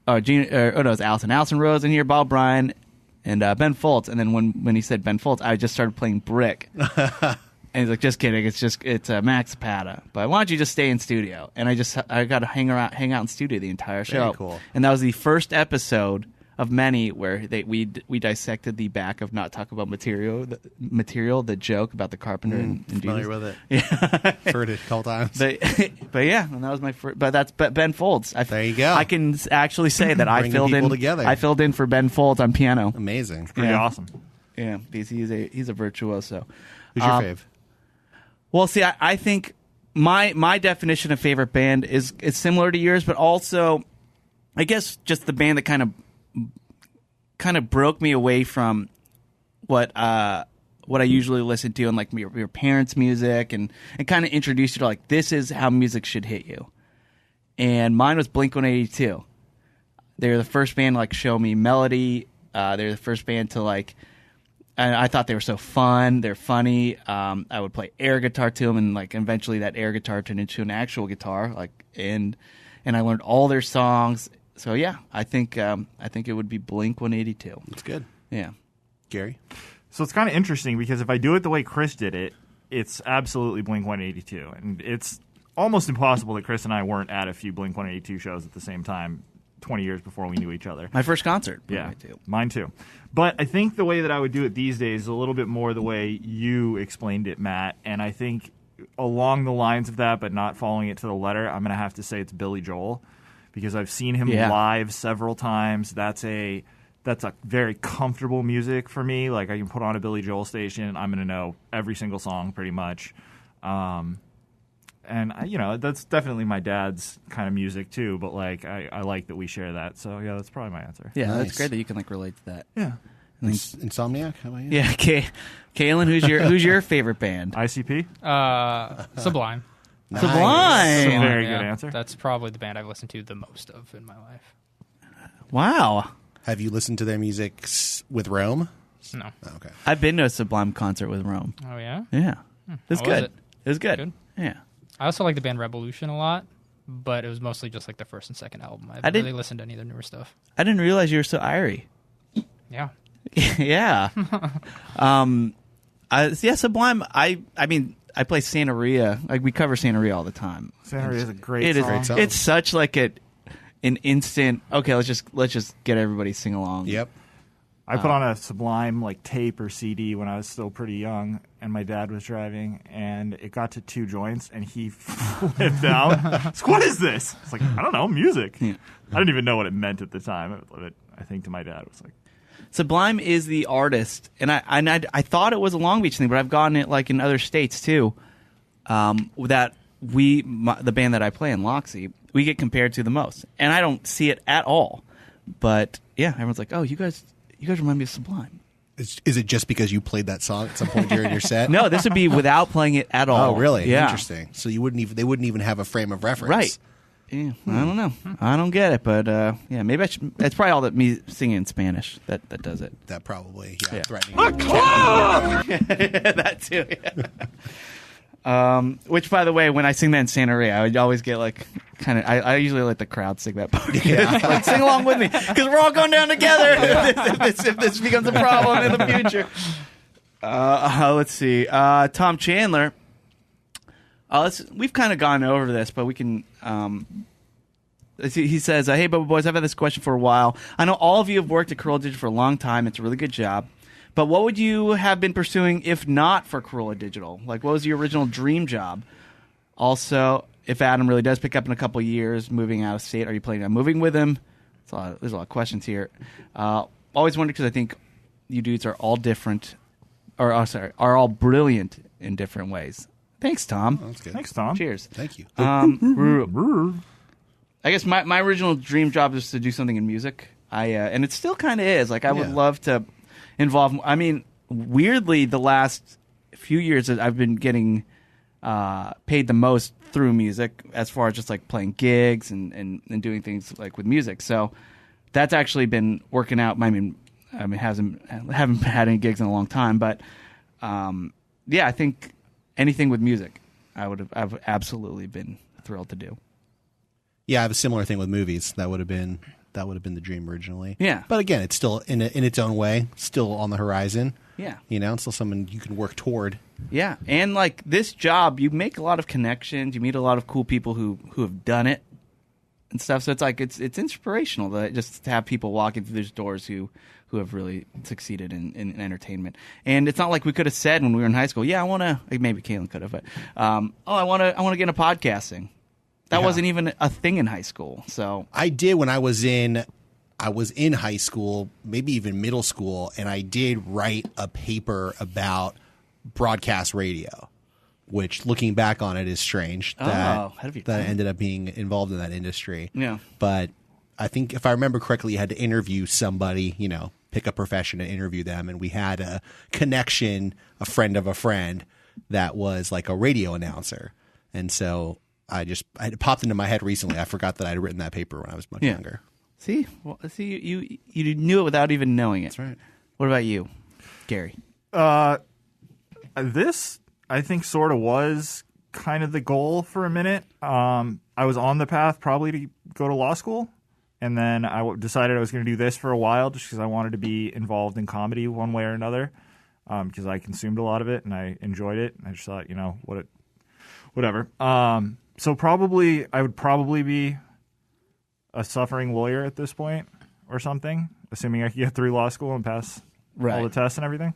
No, it was Allison. Allison Rose in here, Bob Bryan, and Ben Folds. And then when he said Ben Folds, I just started playing brick. And he's like, "Just kidding. It's Max Zapata. But why don't you just stay in studio?" And I got to hang out in studio the entire show. Very cool. And that was the first episode of many where we dissected the back of Not Talk About Material, the joke about the carpenter and Familiar Jesus. with it. Yeah. Heard it a couple times. But yeah, and that was my first. But Ben Folds. There you go. I can actually say that I Bringing filled people in. together. I filled in for Ben Folds on piano. Amazing. Pretty awesome. Yeah, because he's a virtuoso. Who's your fave? Well, see, I think my definition of favorite band is similar to yours, but also, I guess, just the band that kind of broke me away from what I usually listen to and like your parents' music and kind of introduced you to like this is how music should hit you. And mine was Blink-182. They were the first band to like show me melody. They're the first band to like. And I thought they were so fun. They're funny. I would play air guitar to them, and like eventually that air guitar turned into an actual guitar. Like and I learned all their songs. So yeah, I think it would be Blink-182. That's good. Yeah, Gary? So it's kind of interesting because if I do it the way Chris did it, it's absolutely Blink-182. And it's almost impossible that Chris and I weren't at a few Blink-182 shows at the same time 20 years before we knew each other. my first concert. Yeah, Blink-182. mine too. But I think the way that I would do it these days is a little bit more the way you explained it, Matt. And I think along the lines of that, but not following it to the letter, I'm going to have to say it's Billy Joel because I've seen him live several times. That's a very comfortable music for me. Like I can put on a Billy Joel station, I'm going to know every single song pretty much. And that's definitely my dad's kind of music too. But like I like that we share that. So yeah, that's probably my answer. Yeah, Nice. that's great that you can like relate to that. Yeah. Insomniac? How about you? Yeah, Caelan, who's your favorite band? ICP. Sublime. Nice. Sublime. Some very good answer. That's probably the band I've listened to the most of in my life. Wow, Have you listened to their music with Rome? No. Oh, okay. I've been to a Sublime concert with Rome. Oh yeah. Yeah, it was How good. was it? It was good. Good? Yeah. I also like the band Revolution a lot, but it was mostly just like the first and second album. I I haven't didn't- really listened to any of their newer stuff. I didn't realize you were so irie. Yeah. Yeah. Sublime. I mean, I play Santeria. Like we cover Santeria all the time. Santeria is a great It is. song. Great song. It's such like an instant. Okay, let's just get everybody sing along. Yep. I put on a Sublime like tape or CD when I was still pretty young, and my dad was driving, and it got to 2 joints, and he flipped out. It's, what is this? It's like, I don't know, music. Yeah. I didn't even know what it meant at the time. I think to my dad, it was like, Sublime is the artist, and I thought it was a Long Beach thing, but I've gotten it like in other states too. That the band that I play in Loxy, we get compared to the most, and I don't see it at all. But yeah, everyone's like, "Oh, you guys remind me of Sublime." Is it just because you played that song at some point during your set? No, this would be without playing it at all. Oh, really? Yeah. Interesting. So they wouldn't even have a frame of reference. Right. Yeah, I don't know. I don't get it, but yeah, maybe I should. That's probably all that me singing in Spanish that does it. That probably, Yeah. threatening. That too. Yeah. Which, by the way, when I sing that in Santeria, I would always get like kind of. I usually let the crowd sing that part. Like sing along with me because we're all going down together. if this becomes a problem in the future. Let's see. Tom Chandler. We've kind of gone over this, but we can. He says, "Hey, Bubba Boys, I've had this question for a while. I know all of you have worked at Corolla Digital for a long time. It's a really good job. But what would you have been pursuing if not for Corolla Digital? Like, what was your original dream job? Also, if Adam really does pick up in a couple of years, moving out of state, are you planning on moving with him?" There's a lot of questions here. always wondered because I think you dudes are all different, or are all brilliant in different ways. Thanks, Tom. That's good. Thanks, Tom. Cheers. Thank you. I guess my original dream job was to do something in music. And it still kind of is. Like, I would love to involve. I mean, weirdly, the last few years I've been getting paid the most through music, as far as just like playing gigs and doing things like with music. So that's actually been working out. I mean, haven't had any gigs in a long time, but yeah, I think anything with music, I've absolutely been thrilled to do. Yeah, I have a similar thing with movies. That would have been the dream originally. Yeah. But again, it's still in its own way, still on the horizon. Yeah. You know, it's still something you can work toward. Yeah, and like this job, you make a lot of connections. You meet a lot of cool people who have done it and stuff. So it's like it's inspirational just to have people walking through those doors who have really succeeded in entertainment. And it's not like we could have said when we were in high school, yeah, I want to. Maybe Caelan could have, but I want to get into podcasting. That wasn't even a thing in high school. So I did when I was in high school, maybe even middle school, and I did write a paper about broadcast radio, which looking back on it is strange that I ended up being involved in that industry. Yeah. But I think if I remember correctly, you had to interview somebody, you know, pick a profession and interview them. And we had a connection, a friend of a friend that was like a radio announcer. And so it popped into my head recently. I forgot that I'd written that paper when I was much younger. See, you knew it without even knowing it. That's right. What about you, Gary? This, I think, sort of was kind of the goal for a minute. I was on the path probably to go to law school, and then I decided I was going to do this for a while just because I wanted to be involved in comedy one way or another, because I consumed a lot of it and I enjoyed it. And I just thought, you know, whatever. So I would probably be a suffering lawyer at this point or something, assuming I could get through law school and pass all the tests and everything.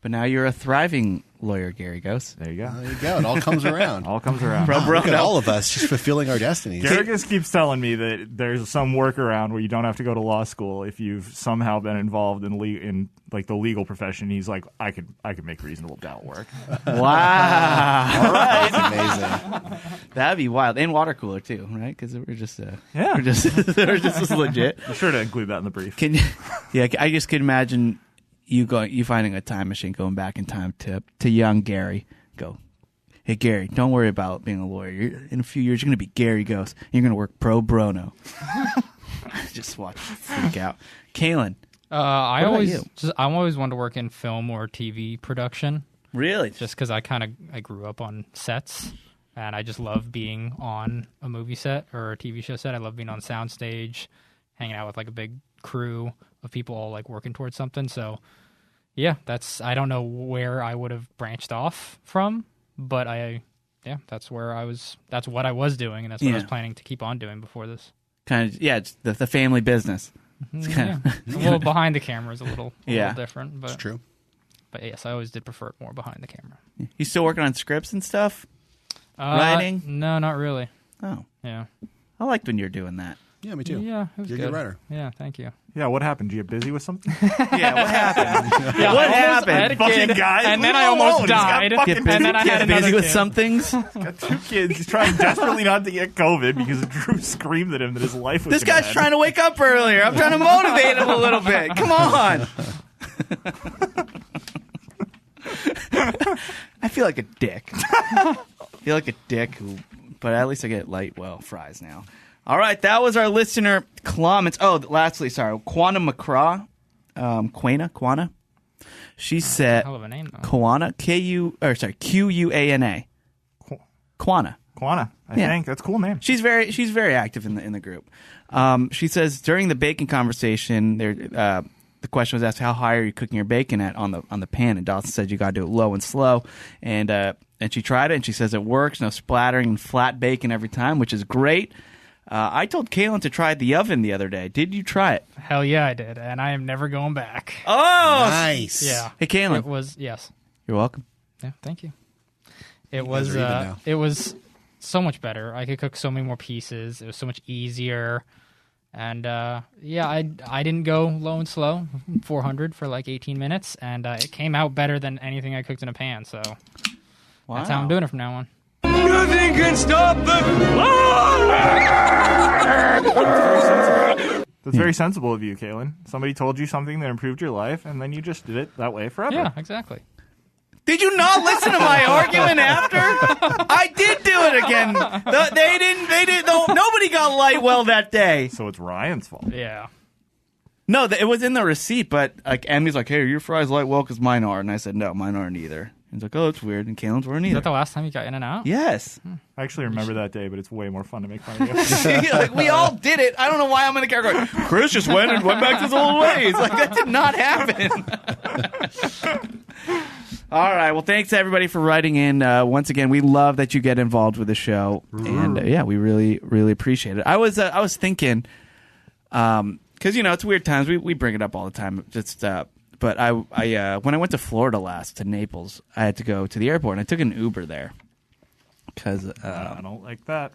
But now you're a thriving lawyer, Gary Ghost. There you go. There you go. It all comes around. All comes around. Look at all of us just fulfilling our destinies. Garrigus keeps telling me that there's some workaround where you don't have to go to law school if you've somehow been involved in like the legal profession. He's like, I could make reasonable doubt work. Wow. All right. That's amazing. That'd be wild. And Watercooler too, right? Because we're just Yeah. we're just as legit. Be sure to include that in the brief. I just could imagine you finding a time machine, going back in time to young Gary. Go, hey Gary, don't worry about being a lawyer. In a few years, you're going to be Gary Ghost. And you're going to work pro bono. Just watch you freak out. Caelan, I always wanted to work in film or TV production. Really? Just because I grew up on sets, and I just love being on a movie set or a TV show set. I love being on soundstage, hanging out with like a big crew of people all like working towards something. So yeah, I don't know where I would have branched off from, but that's what I was doing, and that's what I was planning to keep on doing before this. It's the family business. Well, behind the camera is a little different, but it's true. But yes, I always did prefer it more behind the camera. You still working on scripts and stuff? Writing? No, not really. Oh. Yeah. I liked when you were doing that. Yeah, me too. Yeah, it was You're good. a good writer. Yeah, thank you. Yeah, what happened? Did you get busy with something? Yeah, what happened? Yeah, what I happened? had a kid, Fucking guy. and then Leave I him almost alone. He's got died, fucking and then I had Get another busy with kid. some things. Got 2 kids. He's trying desperately not to get COVID because Drew screamed at him that his life was This gonna guy's end. trying to wake up earlier. I'm trying to motivate him a little bit. Come on. I feel like a dick. But at least I get light fries now. All right, that was our listener comments. Oh, lastly, sorry, Quana McCraw, Quana. She said, Hell of a name though. Quana, Quana. Quana. Quana, I think that's a cool name. She's very active in the group. She says during the bacon conversation, the question was asked, how high are you cooking your bacon at on the pan? And Dawson said you got to do it low and slow. And she tried it, and she says it works. No splattering and flat bacon every time, which is great. I told Caelan to try the oven the other day. Did you try it? Hell yeah, I did, and I am never going back. Oh, Nice. Yeah. Hey, Caelan. It was yes. You're welcome. Yeah, thank you. It guys was are even now. it was so much better. I could cook so many more pieces. It was so much easier, And yeah, I didn't go low and slow, 400 for like 18 minutes, and it came out better than anything I cooked in a pan. So that's how I'm doing it from now on. Nothing can stop the That's very sensible of you, Caelan. Somebody told you something that improved your life, and then you just did it that way forever. Yeah, exactly. Did you not listen to my argument after? I did do it again. They didn't. Nobody got light well that day. So it's Ryan's fault. Yeah. No, it was in the receipt, but like Emmy's like, hey, are your fries light well? Because mine are. And I said, no, mine aren't either. He's like, oh, that's weird. And Caelan's weren't Is either. that the last time you got in and out? Yes. I actually remember that day, but it's way more fun to make fun of you. Like, we all did it. I don't know why I'm in the car going, Chris just went back to his old ways. Like, that did not happen. All right. Well, thanks everybody for writing in. Once again, we love that you get involved with the show, and yeah, we really, really appreciate it. I was thinking, because it's weird times. We bring it up all the time. But I when I went to Florida last to Naples, I had to go to the airport, and I took an Uber there. Because I don't like that.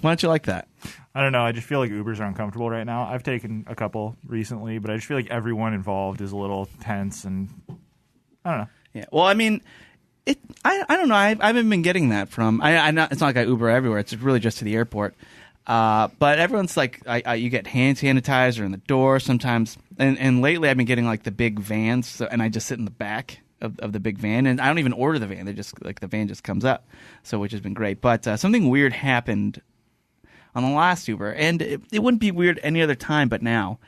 Why don't you like that? I don't know. I just feel like Ubers are uncomfortable right now. I've taken a couple recently, but I just feel like everyone involved is a little tense, and I don't know. Yeah. Well, I mean, I don't know. I haven't been getting that from. It's not like I Uber everywhere. It's really just to the airport. But everyone's like, you get hand sanitizer in the door sometimes. And lately I've been getting like the big vans, and I just sit in the back of the big van, and I don't even order the van. They just like the van just comes up, so which has been great. But something weird happened on the last Uber, and it wouldn't be weird any other time, but now.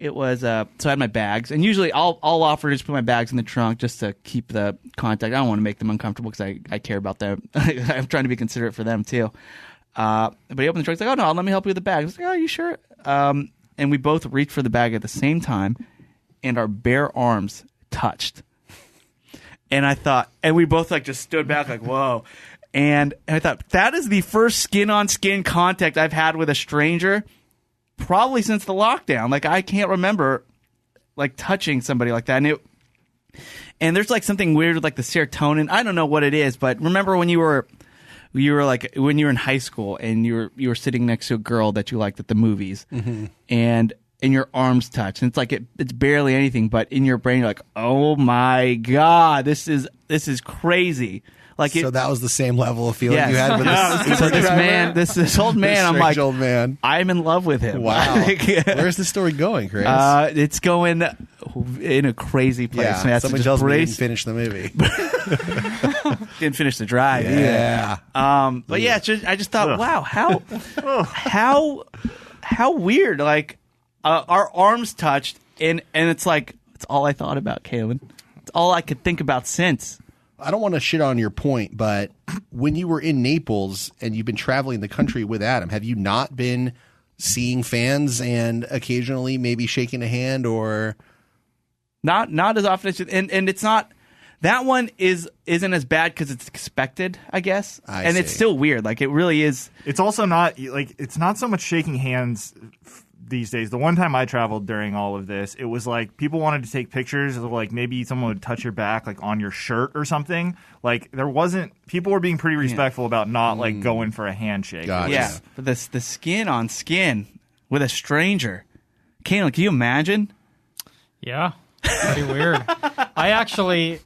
It was so I had my bags, and usually I'll offer to just put my bags in the trunk just to keep the contact. I don't want to make them uncomfortable because I care about them. I'm trying to be considerate for them too. But he opened the trunk. He's like, "Oh no, let me help you with the bag." I was like, "Oh, are you sure?" And we both reached for the bag at the same time, and our bare arms touched. And I thought, and we both like just stood back like, "Whoa!" And I thought that is the first skin on skin contact I've had with a stranger. Probably since the lockdown. Like, I can't remember, like, touching somebody like that. And there's, like, something weird with, like, the serotonin. I don't know what it is, but remember when you were like, when you were in high school and you were sitting next to a girl that you liked at the movies, and your arms touch, and it's like, it's barely anything, but in your brain, you're like, oh, my God, this is crazy. Like so that was the same level of feeling you had with this old man. I'm like, old man. I'm in love with him. Wow. Where's the story going, Chris? It's going in a crazy place. Yeah, Man, someone tells me you didn't finish the movie. Didn't finish the drive. Yeah. But yeah, I just thought, wow, how weird. Like our arms touched, and it's like it's all I thought about, Caelan. It's all I could think about since. I don't want to shit on your point, but when you were in Naples and you've been traveling the country with Adam, have you not been seeing fans and occasionally maybe shaking a hand or not as often as and it's not that one isn't as bad because it's expected, I guess. I see. It's still weird. Like it really is. It's also not like it's not so much shaking hands these days. The one time I traveled during all of this, it was like people wanted to take pictures of like maybe someone would touch your back like on your shirt or something. Like there wasn't people were being pretty respectful about not like going for a handshake. Gotcha. Yeah, but the skin on skin with a stranger. Caelan, can you imagine? Yeah, pretty weird. I actually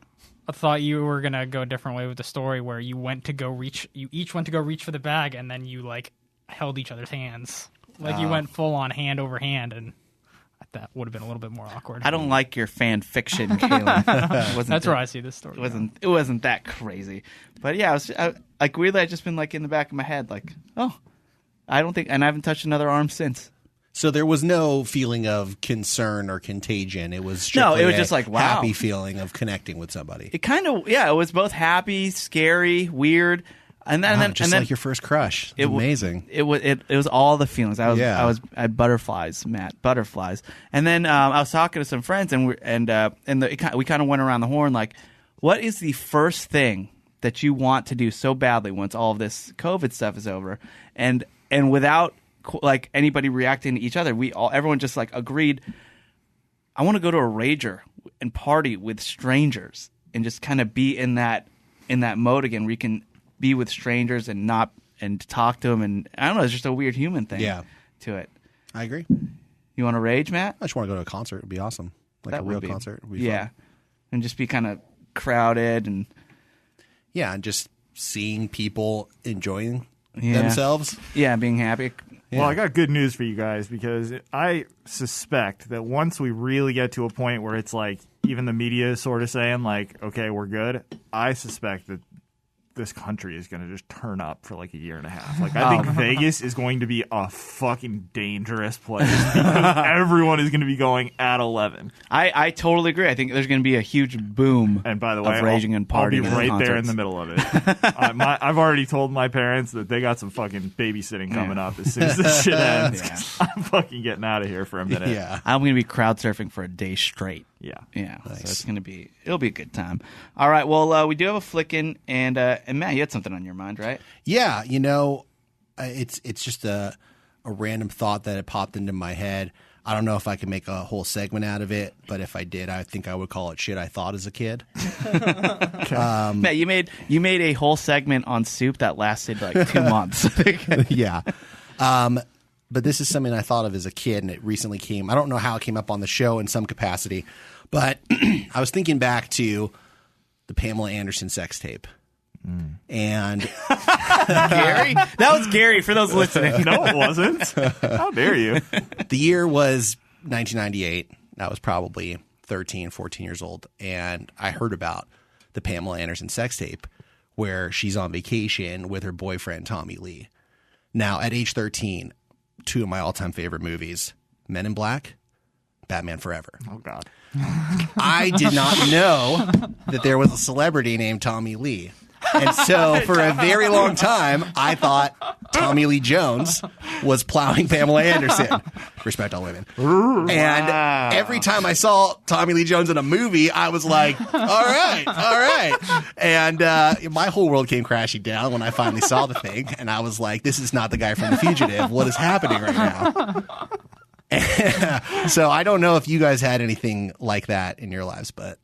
thought you were gonna go a different way with the story, where you each went to go reach for the bag, and then you like held each other's hands. Like you went full on hand over hand, and that would have been a little bit more awkward. I don't like your fan fiction, Caelan. That's where I see this story. It wasn't that crazy, but yeah, like weirdly, I just been like in the back of my head, like, oh, I don't think, and I haven't touched another arm since. So there was no feeling of concern or contagion. It was strictly it was just like, wow, happy feeling of connecting with somebody. It kind of, it was both happy, scary, weird. And then, like your first crush. It's amazing. It was all the feelings. I had butterflies, butterflies. And then I was talking to some friends, and we kind of went around the horn like, what is the first thing that you want to do so badly once all of this COVID stuff is over, and without like anybody reacting to each other, everyone just like agreed. I want to go to a rager and party with strangers and just kind of be in that mode again, where you can be with strangers and talk to them, and I don't know, it's just a weird human thing to it. I agree. You want to rage, Matt? I just want to go to a concert. It'd be awesome. Like That a would real be- concert. It'd be Yeah. fun. And just be kind of crowded and Yeah, and just seeing people enjoying Yeah. themselves. yeah, being happy. Well, I got good news for you guys because I suspect that once we really get to a point where it's like even the media is sort of saying like, okay, we're good, I suspect that this country is going to just turn up for like a year and a half. Like, I think Vegas is going to be a fucking dangerous place because everyone is going to be going at 11. I totally agree. I think there's going to be a huge boom. And by the way, of raging and I'll be partying right and there in concerts. the middle of it. I've already told my parents that they got some fucking babysitting coming up as soon as this shit ends. Yeah. I'm fucking getting out of here for a minute. Yeah. I'm going to be crowd surfing for a day straight. Yeah. Yeah, Nice. so it's it'll be a good time. All right, well, we do have a flickin', and Matt, you had something on your mind, right? Yeah, it's just a random thought that had popped into my head. I don't know if I could make a whole segment out of it, but if I did, I think I would call it shit I thought as a kid. Matt, you made a whole segment on soup that lasted like 2 months. Yeah. But this is something I thought of as a kid, and it recently came. I don't know how it came up on the show in some capacity, but I was thinking back to the Pamela Anderson sex tape. And Gary? That was Gary for those listening. No, it wasn't. How dare you? the year was 1998. I was probably 13, 14 years old, and I heard about the Pamela Anderson sex tape where she's on vacation with her boyfriend, Tommy Lee. Now, at age 13, 2 of my all-time favorite movies, Men in Black, Batman Forever. Oh, God. I did not know that there was a celebrity named Tommy Lee. And so for a very long time, I thought Tommy Lee Jones was plowing Pamela Anderson. Respect all women. And every time I saw Tommy Lee Jones in a movie, I was like, all right. And my whole world came crashing down when I finally saw the thing. And I was like, this is not the guy from The Fugitive. What is happening right now? So I don't know if you guys had anything like that in your lives, but...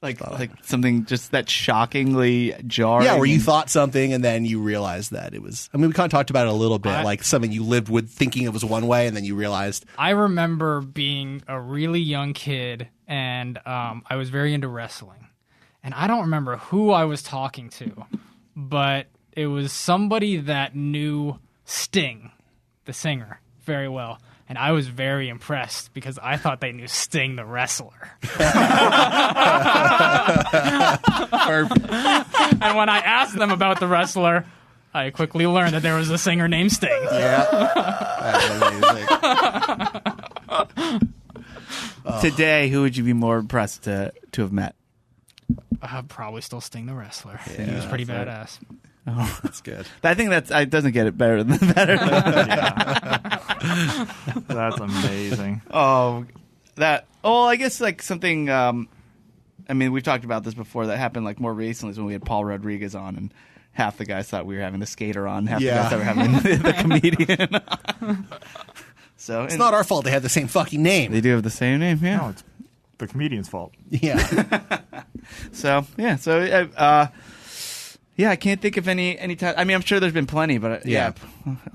like something just that shockingly jarring. Yeah, where you thought something and then you realized that it was... I mean, we kind of talked about it a little bit, like something you lived with thinking it was one way and then you realized... I remember being a really young kid, and I was very into wrestling. And I don't remember who I was talking to, but it was somebody that knew Sting, the singer, very well. And I was very impressed because I thought they knew Sting, the wrestler. And when I asked them about the wrestler, I quickly learned that there was a singer named Sting. Yeah. That's amazing. Today, who would you be more impressed to have met? Probably still Sting, the wrestler. He was pretty badass. That's good. I think it doesn't get it better than That's amazing. I guess like something. I mean, we've talked about this before. That happened like more recently is when we had Paul Rodriguez on, and half the guys thought we were having the skater on, half the guys thought we were having the comedian. So It's not our fault they have the same fucking name. They do have the same name, yeah. No, it's the comedian's fault. Yeah. Yeah, I can't think of any time. I mean, I'm sure there's been plenty, but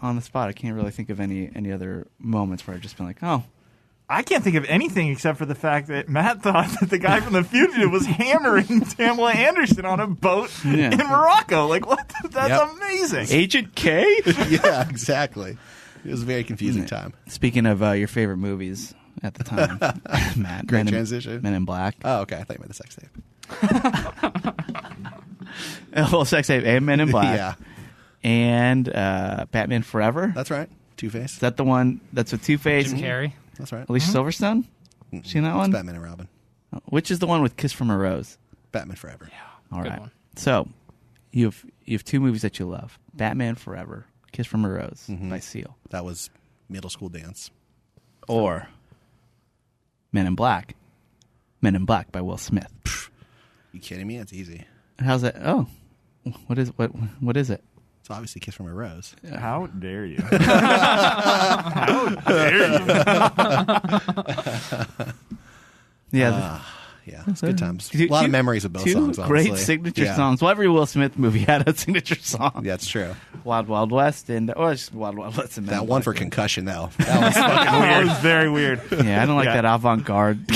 on the spot, I can't really think of any other moments where I've just been like, oh. I can't think of anything except for the fact that Matt thought that the guy from The Fugitive was hammering Pamela Anderson on a boat in Morocco. Like, what? That's amazing. Agent K? Yeah, exactly. It was a very confusing time. Speaking of your favorite movies at the time, Matt. Great transition. Men in Black. Oh, okay. I thought you meant the sex tape. Well, Sex Tape and Men in Black. Yeah. And Batman Forever. That's right. Two-Face. Is that the one that's with Two-Face? Jim Carrey. That's right. Alicia Silverstone? Seen that one? It's Batman and Robin. Which is the one with Kiss from a Rose? Batman Forever. All Good right. one. So you have 2 movies that you love: Batman Forever, Kiss from a Rose by Seal, That was middle school dance. or Men in Black. Men in Black by Will Smith. You kidding me? That's easy. How's that? Oh, what is it? It's obviously Kiss from a Rose. How dare you? How dare you? Yeah, Yeah, it's good times. Two- A lot of two- memories of both two songs, honestly. great signature Yeah. songs. Well, every Will Smith movie had a signature song. Yeah, that's true. Wild Wild West and or just Wild Wild West and Men That in one Black. for Concussion, though. That was fucking That weird. was very weird. Yeah, I don't like Yeah. that avant-garde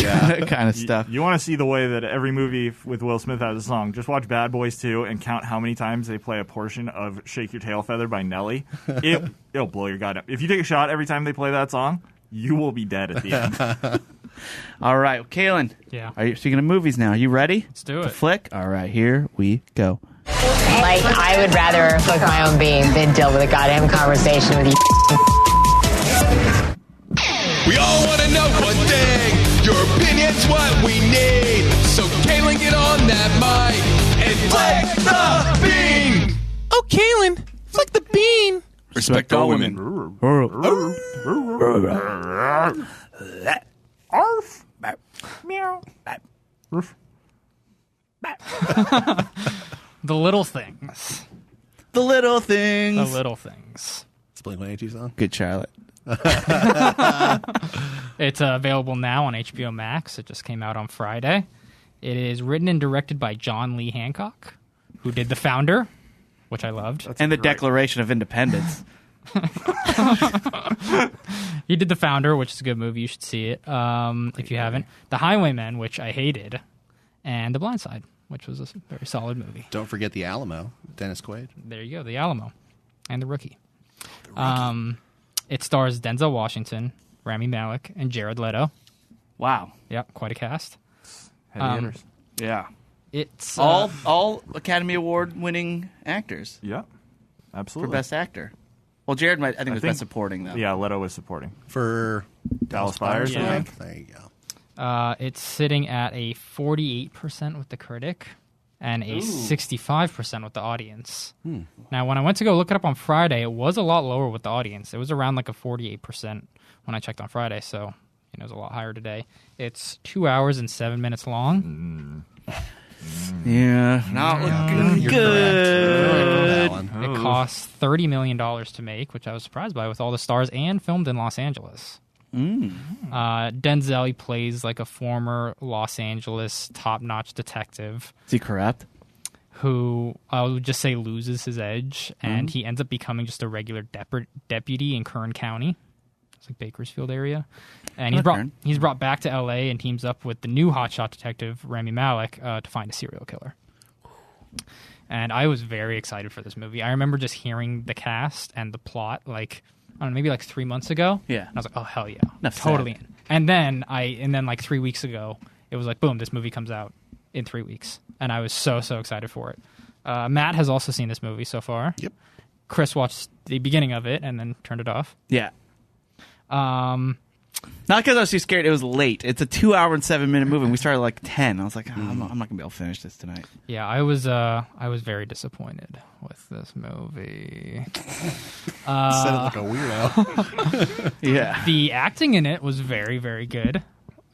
kind of stuff. You want to see the way that every movie with Will Smith has a song. Just watch Bad Boys 2 and count how many times they play a portion of Shake Your Tail Feather by Nelly. It'll blow your god up. If you take a shot every time they play that song, you will be dead at the end. All right, Caelan. Yeah. Are you speaking of movies now? Are you ready? Let's do to it. flick? All right, here we go. Like, I would rather cook my own bean than deal with a goddamn conversation with you. We all want to know one thing. Your opinion's what we need. So Caelan, get on that mic and flick the bean. Oh, Caelan, flick the bean. Respect all women. Arf. Meow. Roof. The little things. The little things. The little things. It's Blink-182 song. Good Charlotte. It's available now on HBO Max. It just came out on Friday. It is written and directed by John Lee Hancock, who did The Founder, which I loved. And the Declaration of Independence. He did The Founder, which is a good movie. You should see it if you haven't. The Highwaymen, which I hated. And The Blind Side, which was a very solid movie. Don't forget The Alamo, Dennis Quaid. There you go, The Alamo. And The Rookie. It stars Denzel Washington, Rami Malek, and Jared Leto. Wow. Yep, quite a cast. Heavy hitters. Yeah. It's All Academy Award winning actors Yeah. for Absolutely. Best Actor. Well, Jared, I think was Best Supporting, though. Yeah, Leto was supporting. For Dallas Buyers, Yeah. I think. There you go. it's sitting at a 48% with the critic and a 65% with the audience. Now, when I went to go look it up on Friday, it was a lot lower with the audience. It was around like a 48% when I checked on Friday, so it was a lot higher today. It's 2 hours and 7 minutes long. Yeah. Not looking You're good. correct. That one. It costs $30 million to make, which I was surprised by with all the stars, and filmed in Los Angeles. Denzel, he plays like a former Los Angeles top-notch detective Is he corrupt? who I would just say loses his edge, and he ends up becoming just a regular deputy in Kern County. It's like Bakersfield area. And he's brought back to L.A. and teams up with the new hotshot detective, Rami Malek, to find a serial killer. And I was very excited for this movie. I remember just hearing the cast and the plot, like, I don't know, maybe like 3 months ago. Yeah. And I was like, oh, hell yeah. Enough Totally said. in. And then like 3 weeks ago, it was like, boom, this movie comes out in 3 weeks. And I was so excited for it. Matt has also seen this movie so far. Yep. Chris watched the beginning of it and then turned it off. Yeah. Not because I was too scared. It was late. It's a 2 hour and 7 minute movie. And we started at like 10. I was like, I'm not gonna be able to finish this tonight. Yeah, I was very disappointed with this movie. Sounded like a weirdo. Yeah. The acting in it was very, very good.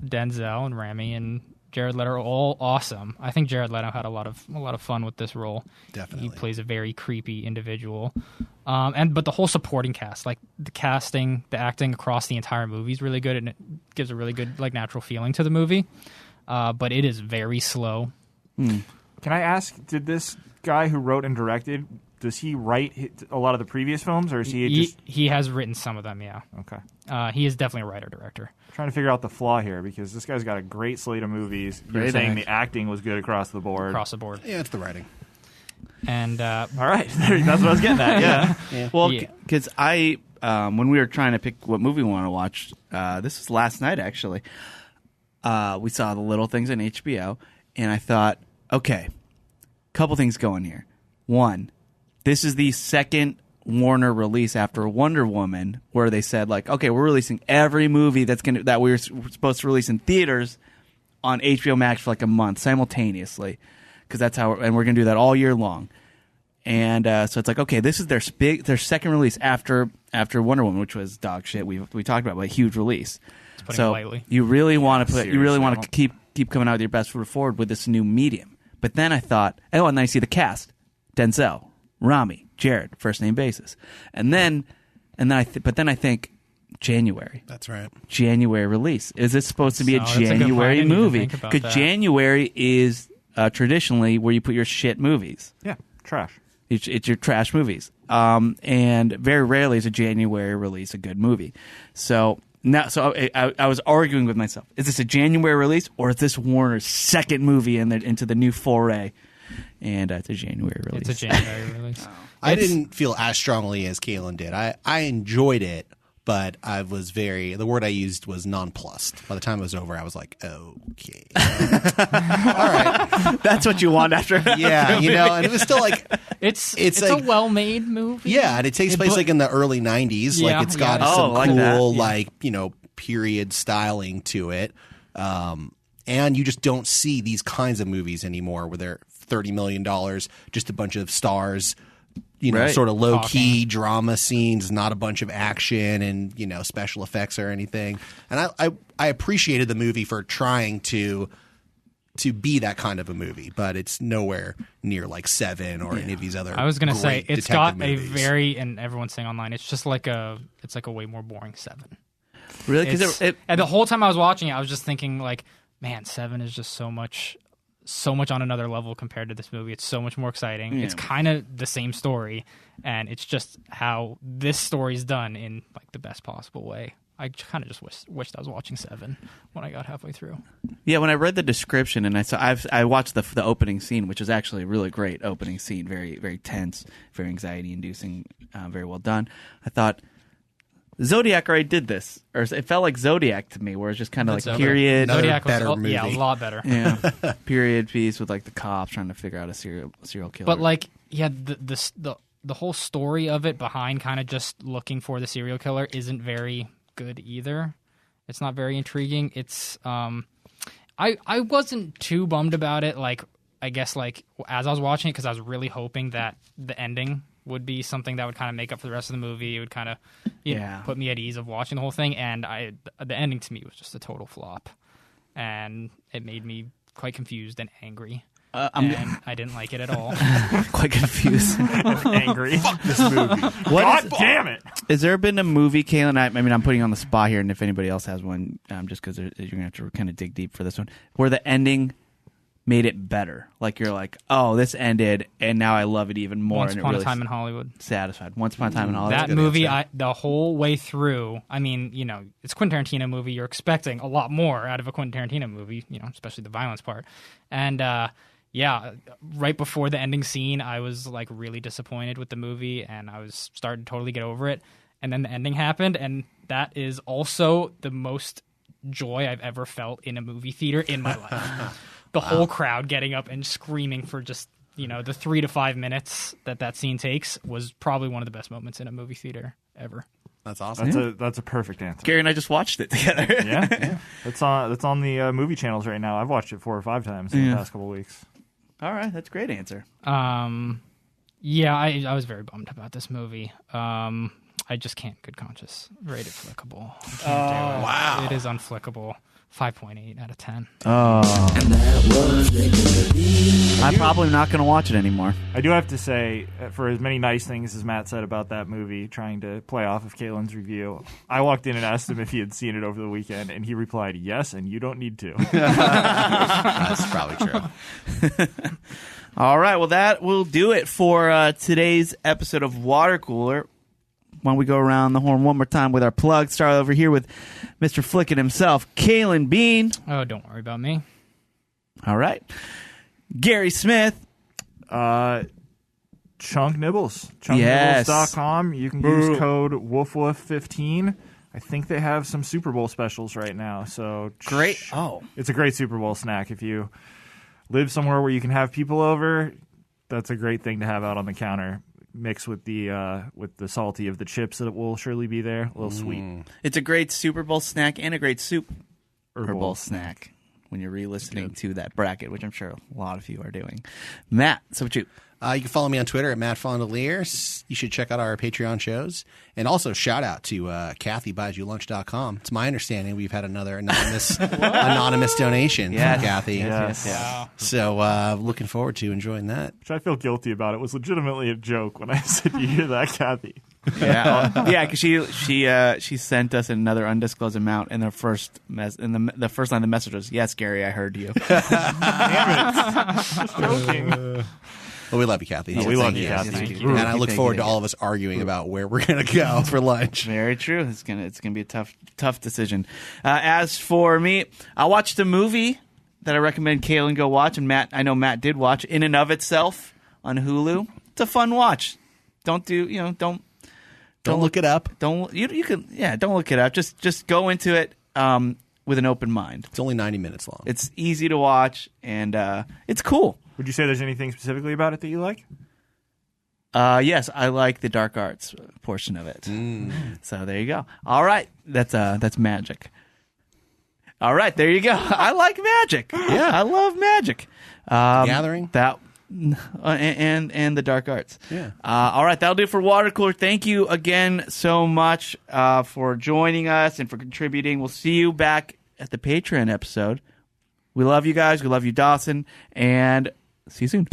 Denzel and Rami and Jared Leto are all awesome. I think Jared Leto had a lot of fun with this role. Definitely. He plays a very creepy individual. But the whole supporting cast, like the casting, the acting across the entire movie is really good, and it gives a really good like natural feeling to the movie. But it is very slow. Can I ask, did this guy who wrote and directed, does he write a lot of the previous films, or is He has written some of them, yeah. Okay. He is definitely a writer-director. Trying to figure out the flaw here, because this guy's got a great slate of movies. You're Great saying act. the acting was good across the board. Across the board. Yeah, it's the writing. And All right. That's what I was getting at, yeah. Well, Yeah. because when we were trying to pick what movie we want to watch, this was last night actually. We saw The Little Things on HBO, and I thought, okay, couple things going here. One, this is the second Warner release after Wonder Woman, where they said like, okay, we're releasing every movie that we were supposed to release in theaters on HBO Max for like a month simultaneously, because that's how, and we're gonna do that all year long. And so it's like, okay, this is their second release after Wonder Woman, which was dog shit. We talked about, but a huge release. putting So it lightly. you really want to seriously. keep coming out with your best foot forward with this new medium. But then I thought, and then I see the cast: Denzel, Rami, Jared, first name basis, and then I think, January. That's right. January release. Is this supposed to be So a that's a good point. I January didn't even movie? think about Because that. January is traditionally where you put your shit movies. Yeah, trash. It's your trash movies. And very rarely is a January release a good movie. So now, I was arguing with myself: is this a January release or is this Warner's second movie into the new foray? And it's a January release. It's a January release. I didn't feel as strongly as Caelan did. I enjoyed it, but I was the word I used was nonplussed. By the time it was over, I was like, okay. All right. That's what you want after. Yeah, and it was still like, It's like- a well-made movie. yeah, and it takes place like in the early 90s. Yeah, like it's got yeah. some Oh, like that. cool, Yeah. period styling to it. And you just don't see these kinds of movies anymore where they're $30 million, just a bunch of stars, Right. sort of low-key drama scenes, not a bunch of action and, special effects or anything. And I appreciated the movie for trying to be that kind of a movie, but it's nowhere near like Seven or any of these other I was gonna say great it's got detective a movies. very, and everyone's saying online, it's just like a way more boring Seven. Really? Because And the whole time I was watching it, I was just thinking like, man, Seven is just so much on another level compared to this movie. It's so much more exciting. Yeah. It's kind of the same story, and it's just how this story's done in like the best possible way. I kind of just wished I was watching Seven when I got halfway through. Yeah, when I read the description and I watched the opening scene, which is actually a really great opening scene, very very tense, very anxiety inducing, very well done. I thought Zodiac already did this, or it felt like Zodiac to me, where it's just kind of like Zodiac. period, Another Zodiac was better a movie. lot better. yeah, period piece with like the cops trying to figure out a serial killer. But like, yeah, the whole story of it behind kind of just looking for the serial killer isn't very good either. It's not very intriguing. It's I wasn't too bummed about it. Like, I guess like as I was watching it, because I was really hoping that the ending would be something that would kind of make up for the rest of the movie. It would kind of put me at ease of watching the whole thing. And the ending to me was just a total flop, and it made me quite confused and angry. And I didn't like it at all. quite confused. Angry. Fuck this movie. God damn it. Has there been a movie, Caelan? I mean, I'm putting you on the spot here, and if anybody else has one, just because you're gonna have to kind of dig deep for this one, where the ending made it better. Like you're like, oh, this ended, and now I love it even more. Once and Upon it a Really Time in Hollywood. satisfied. Once Upon a Time in Hollywood. That good movie, answer. the whole way through, I mean, it's a Quentin Tarantino movie. You're expecting a lot more out of a Quentin Tarantino movie, especially the violence part. And right before the ending scene, I was like really disappointed with the movie, and I was starting to totally get over it. And then the ending happened, and that is also the most joy I've ever felt in a movie theater in my life. The whole crowd getting up and screaming for just, the 3 to 5 minutes that scene takes was probably one of the best moments in a movie theater ever. That's awesome. That's a perfect answer. Gary and I just watched it together. Yeah. That's on the movie channels right now. I've watched it 4 or 5 times in the past couple of weeks. All right, that's a great answer. Yeah, I was very bummed about this movie. I just can't good conscience rate it flickable. I can't do it. Wow. It is unflickable. 5.8 out of 10. I'm probably not going to watch it anymore. I do have to say, for as many nice things as Matt said about that movie, trying to play off of Caelan's review, I walked in and asked him if he had seen it over the weekend, and he replied, yes, and you don't need to. That's probably true. All right, well, that will do it for today's episode of Watercooler. Why don't we go around the horn one more time with our plug? Start over here with Mr. Flickin' himself, Caelan Biehn. Oh, don't worry about me. All right. Gary Smith. Chunk Nibbles. Yes. ChunkNibbles.com. You can use code WoofWoof15. I think they have some Super Bowl specials right now. So Great. Oh. It's a great Super Bowl snack. If you live somewhere where you can have people over, that's a great thing to have out on the counter. Mixed with the salty of the chips that will surely be there. A little sweet. It's a great Super Bowl snack and a great Super Bowl Bowl snack when you're re-listening to that bracket, which I'm sure a lot of you are doing. Matt, so what you... You can follow me on Twitter at Matt Fondiler. You should check out our Patreon shows. And also shout out to KathyBuysYouLunch.com. It's my understanding we've had another anonymous donation Yes. from Kathy. Yes. Wow. So looking forward to enjoying that. Which I feel guilty about. It was legitimately a joke when I said you hear that, Kathy. Yeah, because she sent us another undisclosed amount, and the first line of the message was, "Yes, Gary, I heard you." Damn it! Just joking. Well, we love you, Kathy. We love you, Yes, Kathy. thank you. And I look forward to all of us arguing about where we're going to go for lunch. Very true. It's gonna be a tough decision. As for me, I watched a movie that I recommend Caelan go watch, and I know Matt did watch, In and of Itself on Hulu. It's a fun watch. Don't look it up. Don't look it up. Just go into it with an open mind. It's only 90 minutes long. It's easy to watch, and it's cool. Would you say there's anything specifically about it that you like? Yes, I like the dark arts portion of it. So there you go. All right, that's magic. All right, there you go. I like magic. Yeah. I love magic. Gathering? That and the dark arts. Yeah. All right, that'll do it for Watercooler. Thank you again so much for joining us and for contributing. We'll see you back at the Patreon episode. We love you guys. We love you, Dawson. And see you soon.